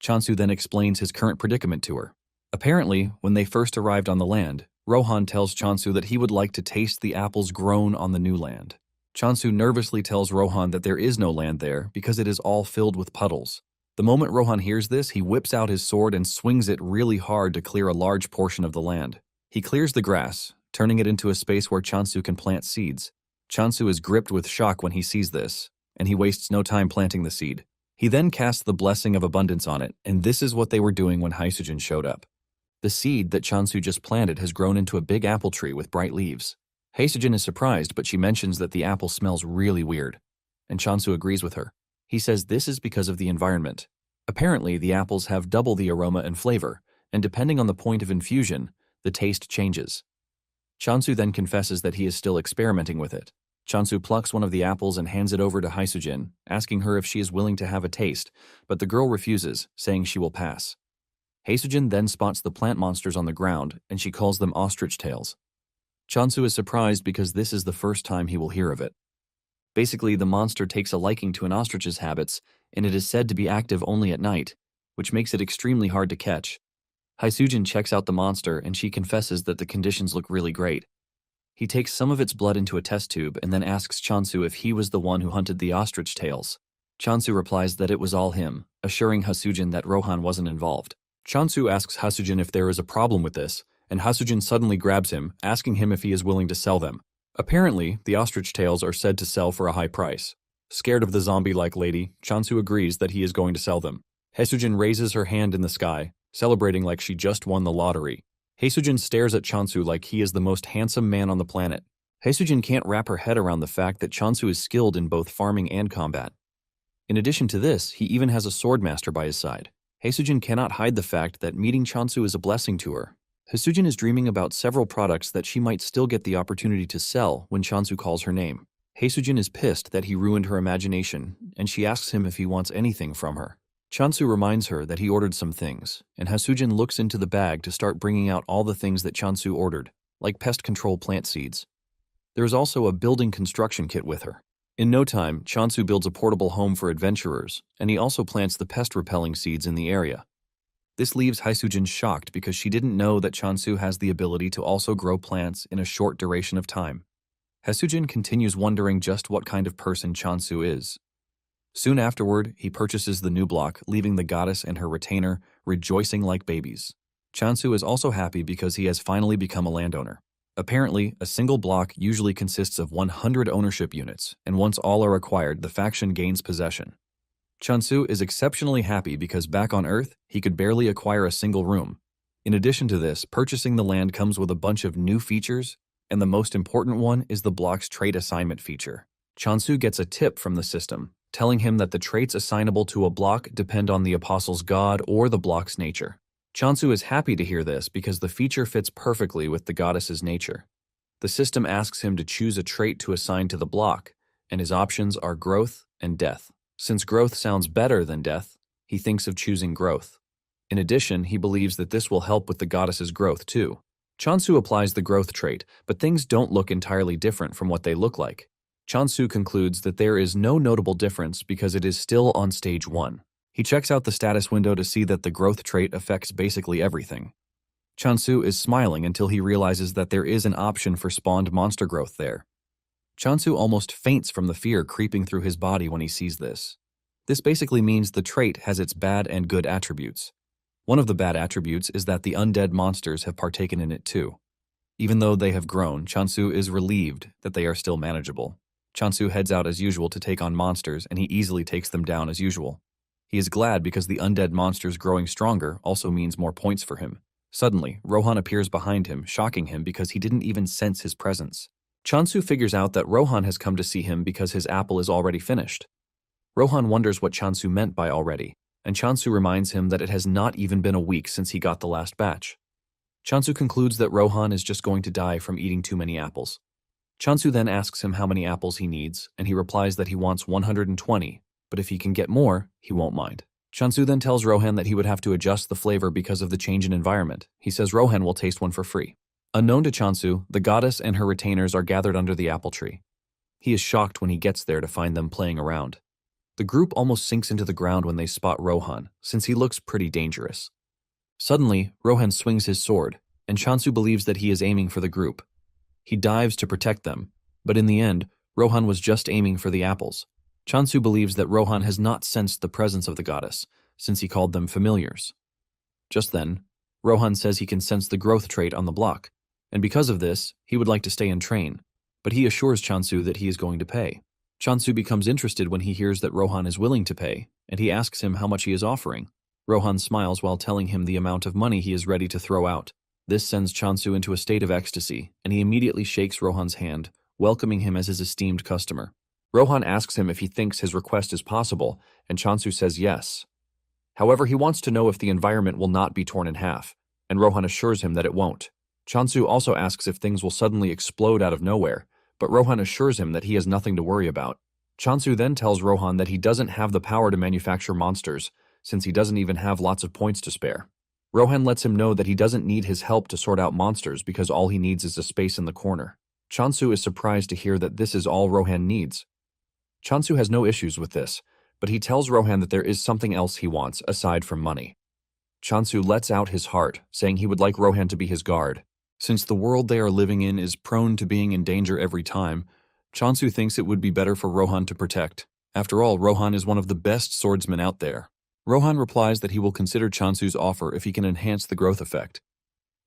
Chansu then explains his current predicament to her. Apparently, when they first arrived on the land, Rohan tells Chansu that he would like to taste the apples grown on the new land. Chansu nervously tells Rohan that there is no land there because it is all filled with puddles. The moment Rohan hears this, he whips out his sword and swings it really hard to clear a large portion of the land. He clears the grass, turning it into a space where Chansu can plant seeds. Chansu is gripped with shock when he sees this, and he wastes no time planting the seed. He then casts the Blessing of Abundance on it, and this is what they were doing when Hasujin showed up. The seed that Chansu just planted has grown into a big apple tree with bright leaves. Hasujin is surprised, but she mentions that the apple smells really weird, and Chansu agrees with her. He says this is because of the environment. Apparently, the apples have double the aroma and flavor, and depending on the point of infusion, the taste changes. Chansu then confesses that he is still experimenting with it. Chansu plucks one of the apples and hands it over to Hasujin, asking her if she is willing to have a taste, but the girl refuses, saying she will pass. Haesujin then spots the plant monsters on the ground, and she calls them ostrich tails. Chansu is surprised because this is the first time he will hear of it. Basically, the monster takes a liking to an ostrich's habits, and it is said to be active only at night, which makes it extremely hard to catch. Haesujin checks out the monster, and she confesses that the conditions look really great. He takes some of its blood into a test tube and then asks Chansu if he was the one who hunted the ostrich tails. Chansu replies that it was all him, assuring Haesujin that Rohan wasn't involved. Chansu asks Haesujin if there is a problem with this, and Haesujin suddenly grabs him, asking him if he is willing to sell them. Apparently, the ostrich tails are said to sell for a high price. Scared of the zombie-like lady, Chansu agrees that he is going to sell them. Haesujin raises her hand in the sky, celebrating like she just won the lottery. Haesujin stares at Chansu like he is the most handsome man on the planet. Haesujin can't wrap her head around the fact that Chansu is skilled in both farming and combat. In addition to this, he even has a swordmaster by his side. Haesujin cannot hide the fact that meeting Chansu is a blessing to her. Haesujin is dreaming about several products that she might still get the opportunity to sell when Chansu calls her name. Haesujin is pissed that he ruined her imagination, and she asks him if he wants anything from her. Chansu reminds her that he ordered some things, and Haesujin looks into the bag to start bringing out all the things that Chansu ordered, like pest control plant seeds. There is also a building construction kit with her. In no time, Chansu builds a portable home for adventurers, and he also plants the pest-repelling seeds in the area. This leaves Haesujin shocked because she didn't know that Chansu has the ability to also grow plants in a short duration of time. Haesujin continues wondering just what kind of person Chansu is. Soon afterward, he purchases the new block, leaving the goddess and her retainer rejoicing like babies. Chansu is also happy because he has finally become a landowner. Apparently, a single block usually consists of 100 ownership units, and once all are acquired, the faction gains possession. Chansu is exceptionally happy because back on Earth, he could barely acquire a single room. In addition to this, purchasing the land comes with a bunch of new features, and the most important one is the block's trait assignment feature. Chansu gets a tip from the system, telling him that the traits assignable to a block depend on the apostle's god or the block's nature. Chansu is happy to hear this because the feature fits perfectly with the goddess's nature. The system asks him to choose a trait to assign to the block, and his options are growth and death. Since growth sounds better than death, he thinks of choosing growth. In addition, he believes that this will help with the goddess's growth too. Chansu applies the growth trait, but things don't look entirely different from what they look like. Chansu concludes that there is no notable difference because it is still on stage 1. He checks out the status window to see that the growth trait affects basically everything. Chansu is smiling until he realizes that there is an option for spawned monster growth there. Chansu almost faints from the fear creeping through his body when he sees this. This basically means the trait has its bad and good attributes. One of the bad attributes is that the undead monsters have partaken in it too. Even though they have grown, Chansu is relieved that they are still manageable. Chansu heads out as usual to take on monsters, and he easily takes them down as usual. He is glad because the undead monsters growing stronger also means more points for him. Suddenly, Rohan appears behind him, shocking him because he didn't even sense his presence. Chansu figures out that Rohan has come to see him because his apple is already finished. Rohan wonders what Chansu meant by already, and Chansu reminds him that it has not even been a week since he got the last batch. Chansu concludes that Rohan is just going to die from eating too many apples. Chansu then asks him how many apples he needs, and he replies that he wants 120, but if he can get more, he won't mind. Chansu then tells Rohan that he would have to adjust the flavor because of the change in environment. He says Rohan will taste one for free. Unknown to Chansu, the goddess and her retainers are gathered under the apple tree. He is shocked when he gets there to find them playing around. The group almost sinks into the ground when they spot Rohan, since he looks pretty dangerous. Suddenly, Rohan swings his sword, and Chansu believes that he is aiming for the group. He dives to protect them, but in the end, Rohan was just aiming for the apples. Chansu believes that Rohan has not sensed the presence of the goddess, since he called them familiars. Just then, Rohan says he can sense the growth trait on the block, and because of this, he would like to stay and train, but he assures Chansu that he is going to pay. Chansu becomes interested when he hears that Rohan is willing to pay, and he asks him how much he is offering. Rohan smiles while telling him the amount of money he is ready to throw out. This sends Chansu into a state of ecstasy, and he immediately shakes Rohan's hand, welcoming him as his esteemed customer. Rohan asks him if he thinks his request is possible, and Chansu says yes. However, he wants to know if the environment will not be torn in half, and Rohan assures him that it won't. Chansu also asks if things will suddenly explode out of nowhere, but Rohan assures him that he has nothing to worry about. Chansu then tells Rohan that he doesn't have the power to manufacture monsters, since he doesn't even have lots of points to spare. Rohan lets him know that he doesn't need his help to sort out monsters because all he needs is a space in the corner. Chansu is surprised to hear that this is all Rohan needs. Chansu has no issues with this, but he tells Rohan that there is something else he wants aside from money. Chansu lets out his heart, saying he would like Rohan to be his guard. Since the world they are living in is prone to being in danger every time, Chansu thinks it would be better for Rohan to protect. After all, Rohan is one of the best swordsmen out there. Rohan replies that he will consider Chansu's offer if he can enhance the growth effect.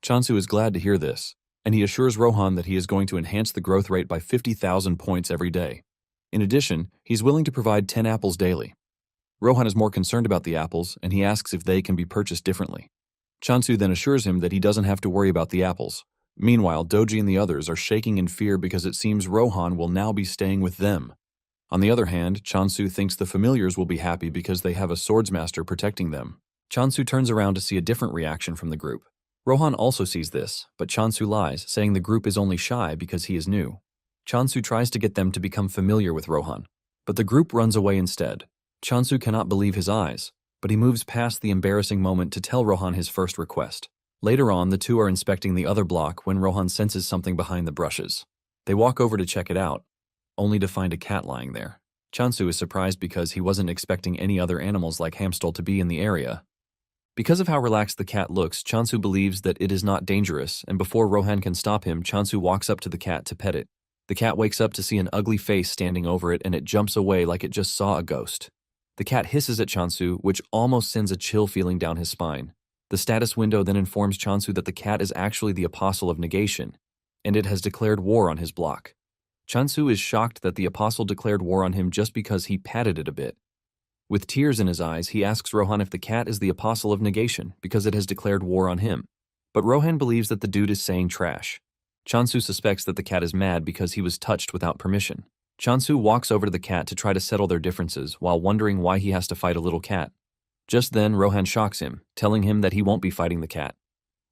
Chansu is glad to hear this, and he assures Rohan that he is going to enhance the growth rate by 50,000 points every day. In addition, he's willing to provide 10 apples daily. Rohan is more concerned about the apples, and he asks if they can be purchased differently. Chansu then assures him that he doesn't have to worry about the apples. Meanwhile, Doji and the others are shaking in fear because it seems Rohan will now be staying with them. On the other hand, Chansu thinks the familiars will be happy because they have a swordsmaster protecting them. Chansu turns around to see a different reaction from the group. Rohan also sees this, but Chansu lies, saying the group is only shy because he is new. Chansu tries to get them to become familiar with Rohan, but the group runs away instead. Chansu cannot believe his eyes, but he moves past the embarrassing moment to tell Rohan his first request. Later on, the two are inspecting the other block when Rohan senses something behind the brushes. They walk over to check it out, only to find a cat lying there. Chansu is surprised because he wasn't expecting any other animals like Hamstall to be in the area. Because of how relaxed the cat looks, Chansu believes that it is not dangerous, and before Rohan can stop him, Chansu walks up to the cat to pet it. The cat wakes up to see an ugly face standing over it, and it jumps away like it just saw a ghost. The cat hisses at Chansu, which almost sends a chill feeling down his spine. The status window then informs Chansu that the cat is actually the Apostle of Negation, and it has declared war on his block. Chansu is shocked that the Apostle declared war on him just because he patted it a bit. With tears in his eyes, he asks Rohan if the cat is the Apostle of Negation because it has declared war on him. But Rohan believes that the dude is saying trash. Chansu suspects that the cat is mad because he was touched without permission. Chansu walks over to the cat to try to settle their differences while wondering why he has to fight a little cat. Just then, Rohan shocks him, telling him that he won't be fighting the cat.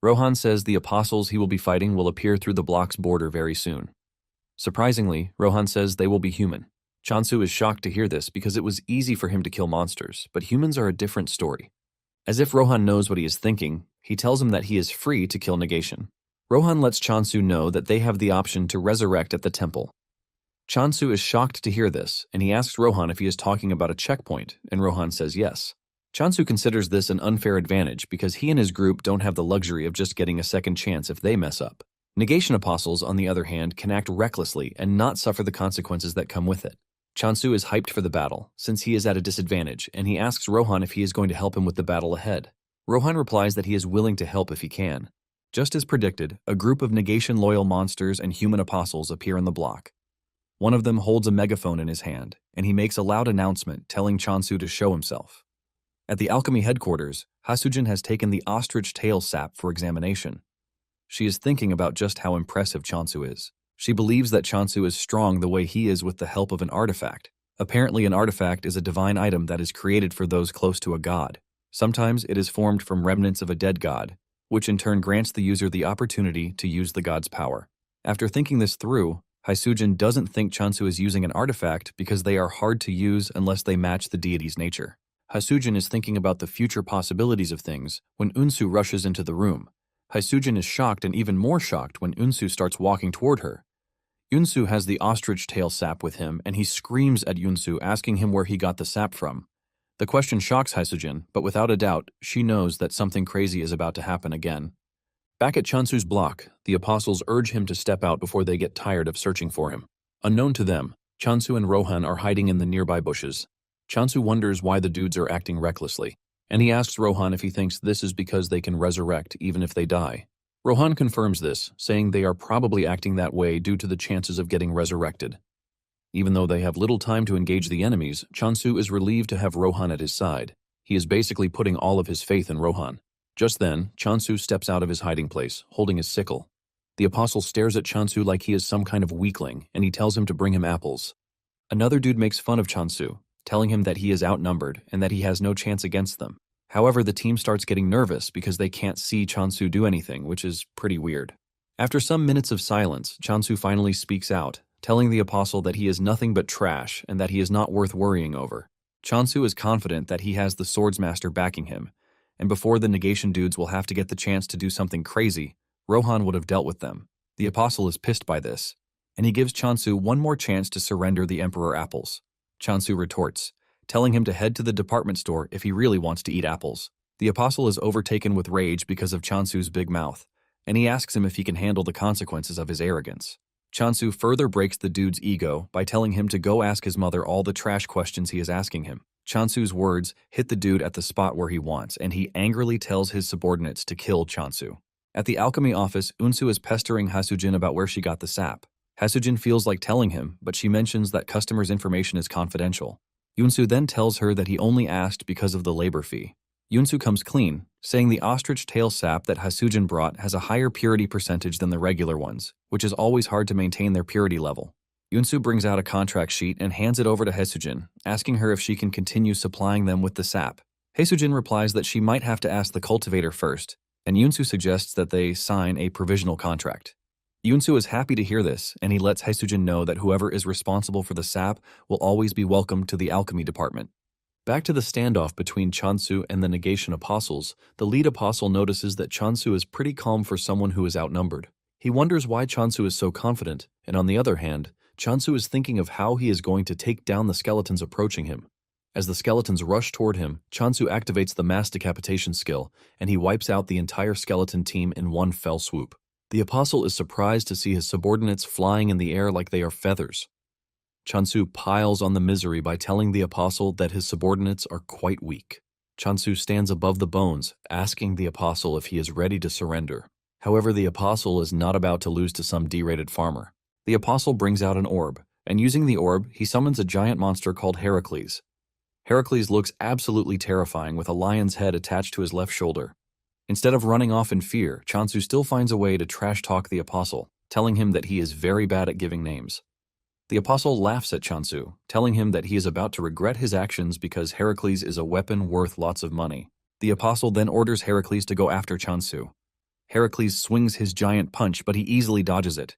Rohan says the apostles he will be fighting will appear through the block's border very soon. Surprisingly, Rohan says they will be human. Chansu is shocked to hear this because it was easy for him to kill monsters, but humans are a different story. As if Rohan knows what he is thinking, he tells him that he is free to kill Negation. Rohan lets Chansu know that they have the option to resurrect at the temple. Chansu is shocked to hear this, and he asks Rohan if he is talking about a checkpoint, and Rohan says yes. Chansu considers this an unfair advantage because he and his group don't have the luxury of just getting a second chance if they mess up. Negation apostles, on the other hand, can act recklessly and not suffer the consequences that come with it. Chansu is hyped for the battle, since he is at a disadvantage, and he asks Rohan if he is going to help him with the battle ahead. Rohan replies that he is willing to help if he can. Just as predicted, a group of Negation-loyal monsters and human apostles appear in the block. One of them holds a megaphone in his hand, and he makes a loud announcement telling Chansu to show himself. At the alchemy headquarters, Hasujin has taken the ostrich tail sap for examination. She is thinking about just how impressive Chansu is. She believes that Chansu is strong the way he is with the help of an artifact. Apparently, an artifact is a divine item that is created for those close to a god. Sometimes it is formed from remnants of a dead god, which in turn grants the user the opportunity to use the god's power. After thinking this through, Hasujin doesn't think Chansu is using an artifact because they are hard to use unless they match the deity's nature. Hasujin is thinking about the future possibilities of things when Unsu rushes into the room. Hasujin is shocked and even more shocked when Unsu starts walking toward her. Unsu has the ostrich tail sap with him, and he screams at Unsu, asking him where he got the sap from. The question shocks Hasujin, but without a doubt, she knows that something crazy is about to happen again. Back at Chansu's block, the apostles urge him to step out before they get tired of searching for him. Unknown to them, Chansu and Rohan are hiding in the nearby bushes. Chansu wonders why the dudes are acting recklessly, and he asks Rohan if he thinks this is because they can resurrect even if they die. Rohan confirms this, saying they are probably acting that way due to the chances of getting resurrected. Even though they have little time to engage the enemies, Chansu is relieved to have Rohan at his side. He is basically putting all of his faith in Rohan. Just then, Chansu steps out of his hiding place, holding his sickle. The apostle stares at Chansu like he is some kind of weakling, and he tells him to bring him apples. Another dude makes fun of Chansu, telling him that he is outnumbered and that he has no chance against them. However, the team starts getting nervous because they can't see Chansu do anything, which is pretty weird. After some minutes of silence, Chansu finally speaks out, telling the apostle that he is nothing but trash and that he is not worth worrying over. Chansu is confident that he has the swordsmaster backing him, and before the negation dudes will have to get the chance to do something crazy, Rohan would have dealt with them. The apostle is pissed by this, and he gives Chansu one more chance to surrender the Emperor apples. Chansu retorts, telling him to head to the department store if he really wants to eat apples. The apostle is overtaken with rage because of Chansu's big mouth, and he asks him if he can handle the consequences of his arrogance. Chansu further breaks the dude's ego by telling him to go ask his mother all the trash questions he is asking him. Chansu's words hit the dude at the spot where he wants, and he angrily tells his subordinates to kill Chansu. At the alchemy office, Unsu is pestering Hasujin about where she got the sap. Hasujin feels like telling him, but she mentions that customers' information is confidential. Unsu then tells her that he only asked because of the labor fee. Unsu comes clean, saying the ostrich tail sap that Hasujin brought has a higher purity percentage than the regular ones, which is always hard to maintain their purity level. Unsu brings out a contract sheet and hands it over to Hasujin, asking her if she can continue supplying them with the sap. Hasujin replies that she might have to ask the cultivator first, and Unsu suggests that they sign a provisional contract. Unsu is happy to hear this, and he lets Hasujin know that whoever is responsible for the sap will always be welcome to the alchemy department. Back to the standoff between Chansu and the negation apostles, the lead apostle notices that Chansu is pretty calm for someone who is outnumbered. He wonders why Chansu is so confident, and on the other hand, Chansu is thinking of how he is going to take down the skeletons approaching him. As the skeletons rush toward him, Chansu activates the mass decapitation skill, and he wipes out the entire skeleton team in one fell swoop. The apostle is surprised to see his subordinates flying in the air like they are feathers. Chansu piles on the misery by telling the apostle that his subordinates are quite weak. Chansu stands above the bones, asking the apostle if he is ready to surrender. However, the apostle is not about to lose to some derated farmer. The apostle brings out an orb, and using the orb, he summons a giant monster called Heracles. Heracles looks absolutely terrifying with a lion's head attached to his left shoulder. Instead of running off in fear, Chansu still finds a way to trash-talk the apostle, telling him that he is very bad at giving names. The apostle laughs at Chansu, telling him that he is about to regret his actions because Heracles is a weapon worth lots of money. The apostle then orders Heracles to go after Chansu. Heracles swings his giant punch, but he easily dodges it.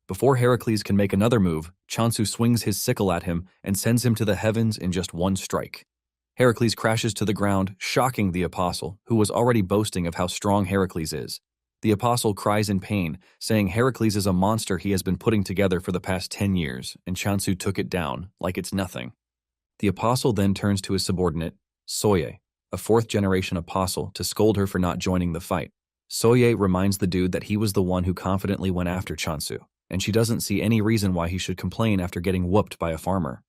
Before Heracles can make another move, Chansu swings his sickle at him and sends him to the heavens in just one strike. Heracles crashes to the ground, shocking the apostle, who was already boasting of how strong Heracles is. The apostle cries in pain, saying Heracles is a monster he has been putting together for the past 10 years, and Chansu took it down, like it's nothing. The apostle then turns to his subordinate, Soye, a fourth-generation apostle, to scold her for not joining the fight. Soye reminds the dude that he was the one who confidently went after Chansu, and she doesn't see any reason why he should complain after getting whooped by a farmer.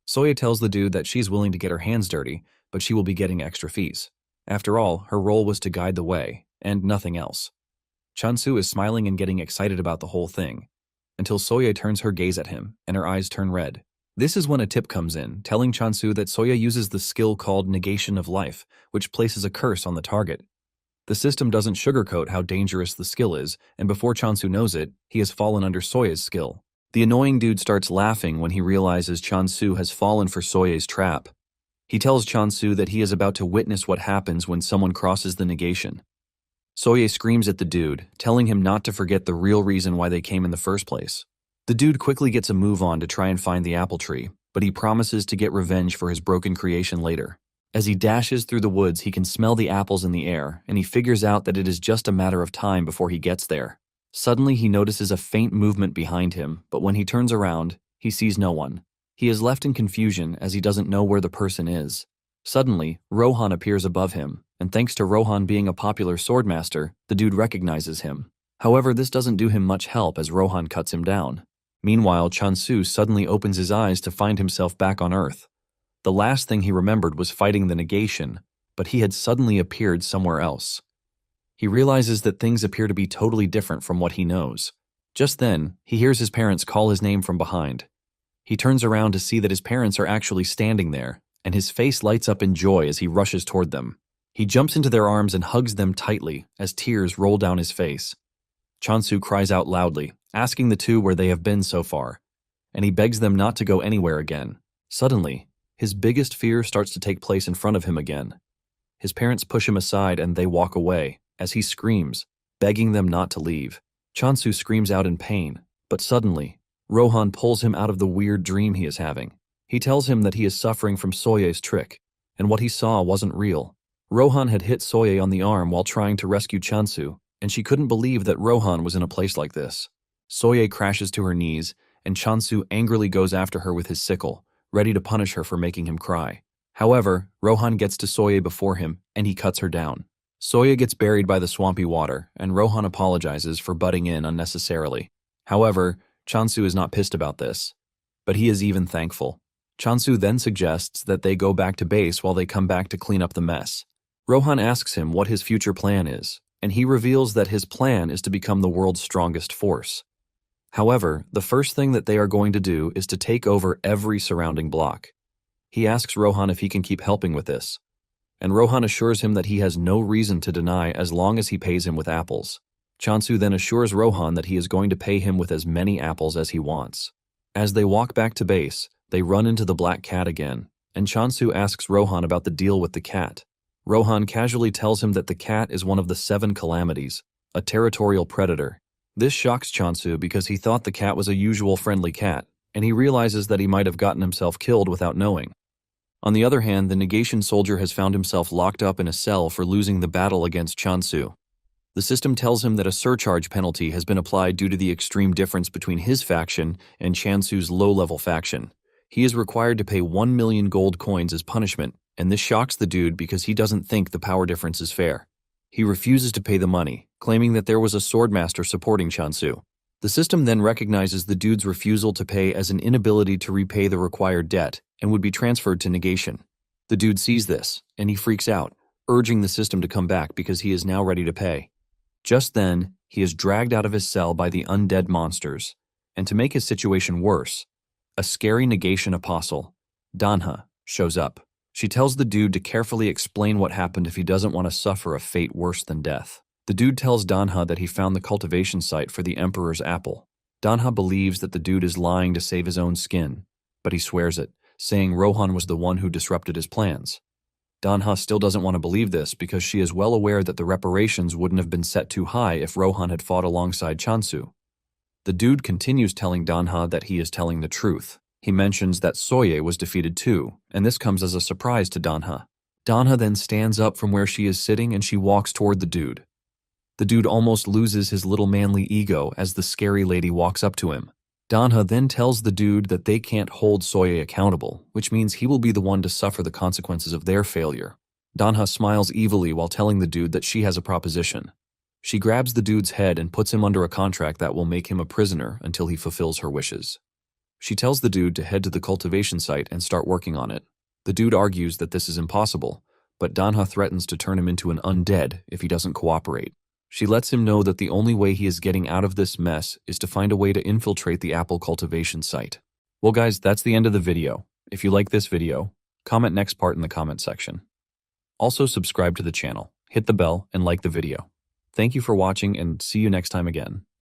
Soye tells the dude that she's willing to get her hands dirty, but she will be getting extra fees. After all, her role was to guide the way, and nothing else. Chansu is smiling and getting excited about the whole thing, until Soye turns her gaze at him, and her eyes turn red. This is when a tip comes in, telling Chansu that Soye uses the skill called Negation of Life, which places a curse on the target. The system doesn't sugarcoat how dangerous the skill is, and before Chansu knows it, he has fallen under Soye's skill. The annoying dude starts laughing when he realizes Chansu has fallen for Soye's trap. He tells Chansu that he is about to witness what happens when someone crosses the negation. Soye screams at the dude, telling him not to forget the real reason why they came in the first place. The dude quickly gets a move on to try and find the apple tree, but he promises to get revenge for his broken creation later. As he dashes through the woods, he can smell the apples in the air, and he figures out that it is just a matter of time before he gets there. Suddenly, he notices a faint movement behind him, but when he turns around, he sees no one. He is left in confusion as he doesn't know where the person is. Suddenly, Rohan appears above him, and thanks to Rohan being a popular swordmaster, the dude recognizes him. However, this doesn't do him much help as Rohan cuts him down. Meanwhile, Chansu suddenly opens his eyes to find himself back on Earth. The last thing he remembered was fighting the negation, but he had suddenly appeared somewhere else. He realizes that things appear to be totally different from what he knows. Just then, he hears his parents call his name from behind. He turns around to see that his parents are actually standing there, and his face lights up in joy as he rushes toward them. He jumps into their arms and hugs them tightly as tears roll down his face. Chansu cries out loudly, asking the two where they have been so far, and he begs them not to go anywhere again. Suddenly, his biggest fear starts to take place in front of him again. His parents push him aside and they walk away, as he screams, begging them not to leave. Chansu screams out in pain, but suddenly, Rohan pulls him out of the weird dream he is having. He tells him that he is suffering from Soye's trick, and what he saw wasn't real. Rohan had hit Soye on the arm while trying to rescue Chansu, and she couldn't believe that Rohan was in a place like this. Soye crashes to her knees, and Chansu angrily goes after her with his sickle, ready to punish her for making him cry. However, Rohan gets to Soye before him, and he cuts her down. Soye gets buried by the swampy water, and Rohan apologizes for butting in unnecessarily. However, Chansu is not pissed about this, but he is even thankful. Chansu then suggests that they go back to base while they come back to clean up the mess. Rohan asks him what his future plan is, and he reveals that his plan is to become the world's strongest force. However, the first thing that they are going to do is to take over every surrounding block. He asks Rohan if he can keep helping with this, and Rohan assures him that he has no reason to deny as long as he pays him with apples. Chansu then assures Rohan that he is going to pay him with as many apples as he wants. As they walk back to base, they run into the black cat again, and Chansu asks Rohan about the deal with the cat. Rohan casually tells him that the cat is one of the 7 calamities, a territorial predator. This shocks Chansu because he thought the cat was a usual friendly cat, and he realizes that he might have gotten himself killed without knowing. On the other hand, the negation soldier has found himself locked up in a cell for losing the battle against Chansu. The system tells him that a surcharge penalty has been applied due to the extreme difference between his faction and Chansu's low-level faction. He is required to pay 1 million gold coins as punishment, and this shocks the dude because he doesn't think the power difference is fair. He refuses to pay the money, claiming that there was a swordmaster supporting Chansu. The system then recognizes the dude's refusal to pay as an inability to repay the required debt and would be transferred to negation. The dude sees this, and he freaks out, urging the system to come back because he is now ready to pay. Just then, he is dragged out of his cell by the undead monsters, and to make his situation worse, a scary negation apostle, Manhwa, shows up. She tells the dude to carefully explain what happened if he doesn't want to suffer a fate worse than death. The dude tells Manhwa that he found the cultivation site for the Emperor's apple. Manhwa believes that the dude is lying to save his own skin, but he swears it, saying Rohan was the one who disrupted his plans. Manhwa still doesn't want to believe this because she is well aware that the reparations wouldn't have been set too high if Rohan had fought alongside Chansu. The dude continues telling Manhwa that he is telling the truth. He mentions that Soye was defeated too, and this comes as a surprise to Manhwa. Manhwa then stands up from where she is sitting and she walks toward the dude. The dude almost loses his little manly ego as the scary lady walks up to him. Manhwa then tells the dude that they can't hold Soye accountable, which means he will be the one to suffer the consequences of their failure. Manhwa smiles evilly while telling the dude that she has a proposition. She grabs the dude's head and puts him under a contract that will make him a prisoner until he fulfills her wishes. She tells the dude to head to the cultivation site and start working on it. The dude argues that this is impossible, but Manhwa threatens to turn him into an undead if he doesn't cooperate. She lets him know that the only way he is getting out of this mess is to find a way to infiltrate the apple cultivation site. Well guys, that's the end of the video. If you like this video, comment next part in the comment section. Also subscribe to the channel, hit the bell, and like the video. Thank you for watching and see you next time again.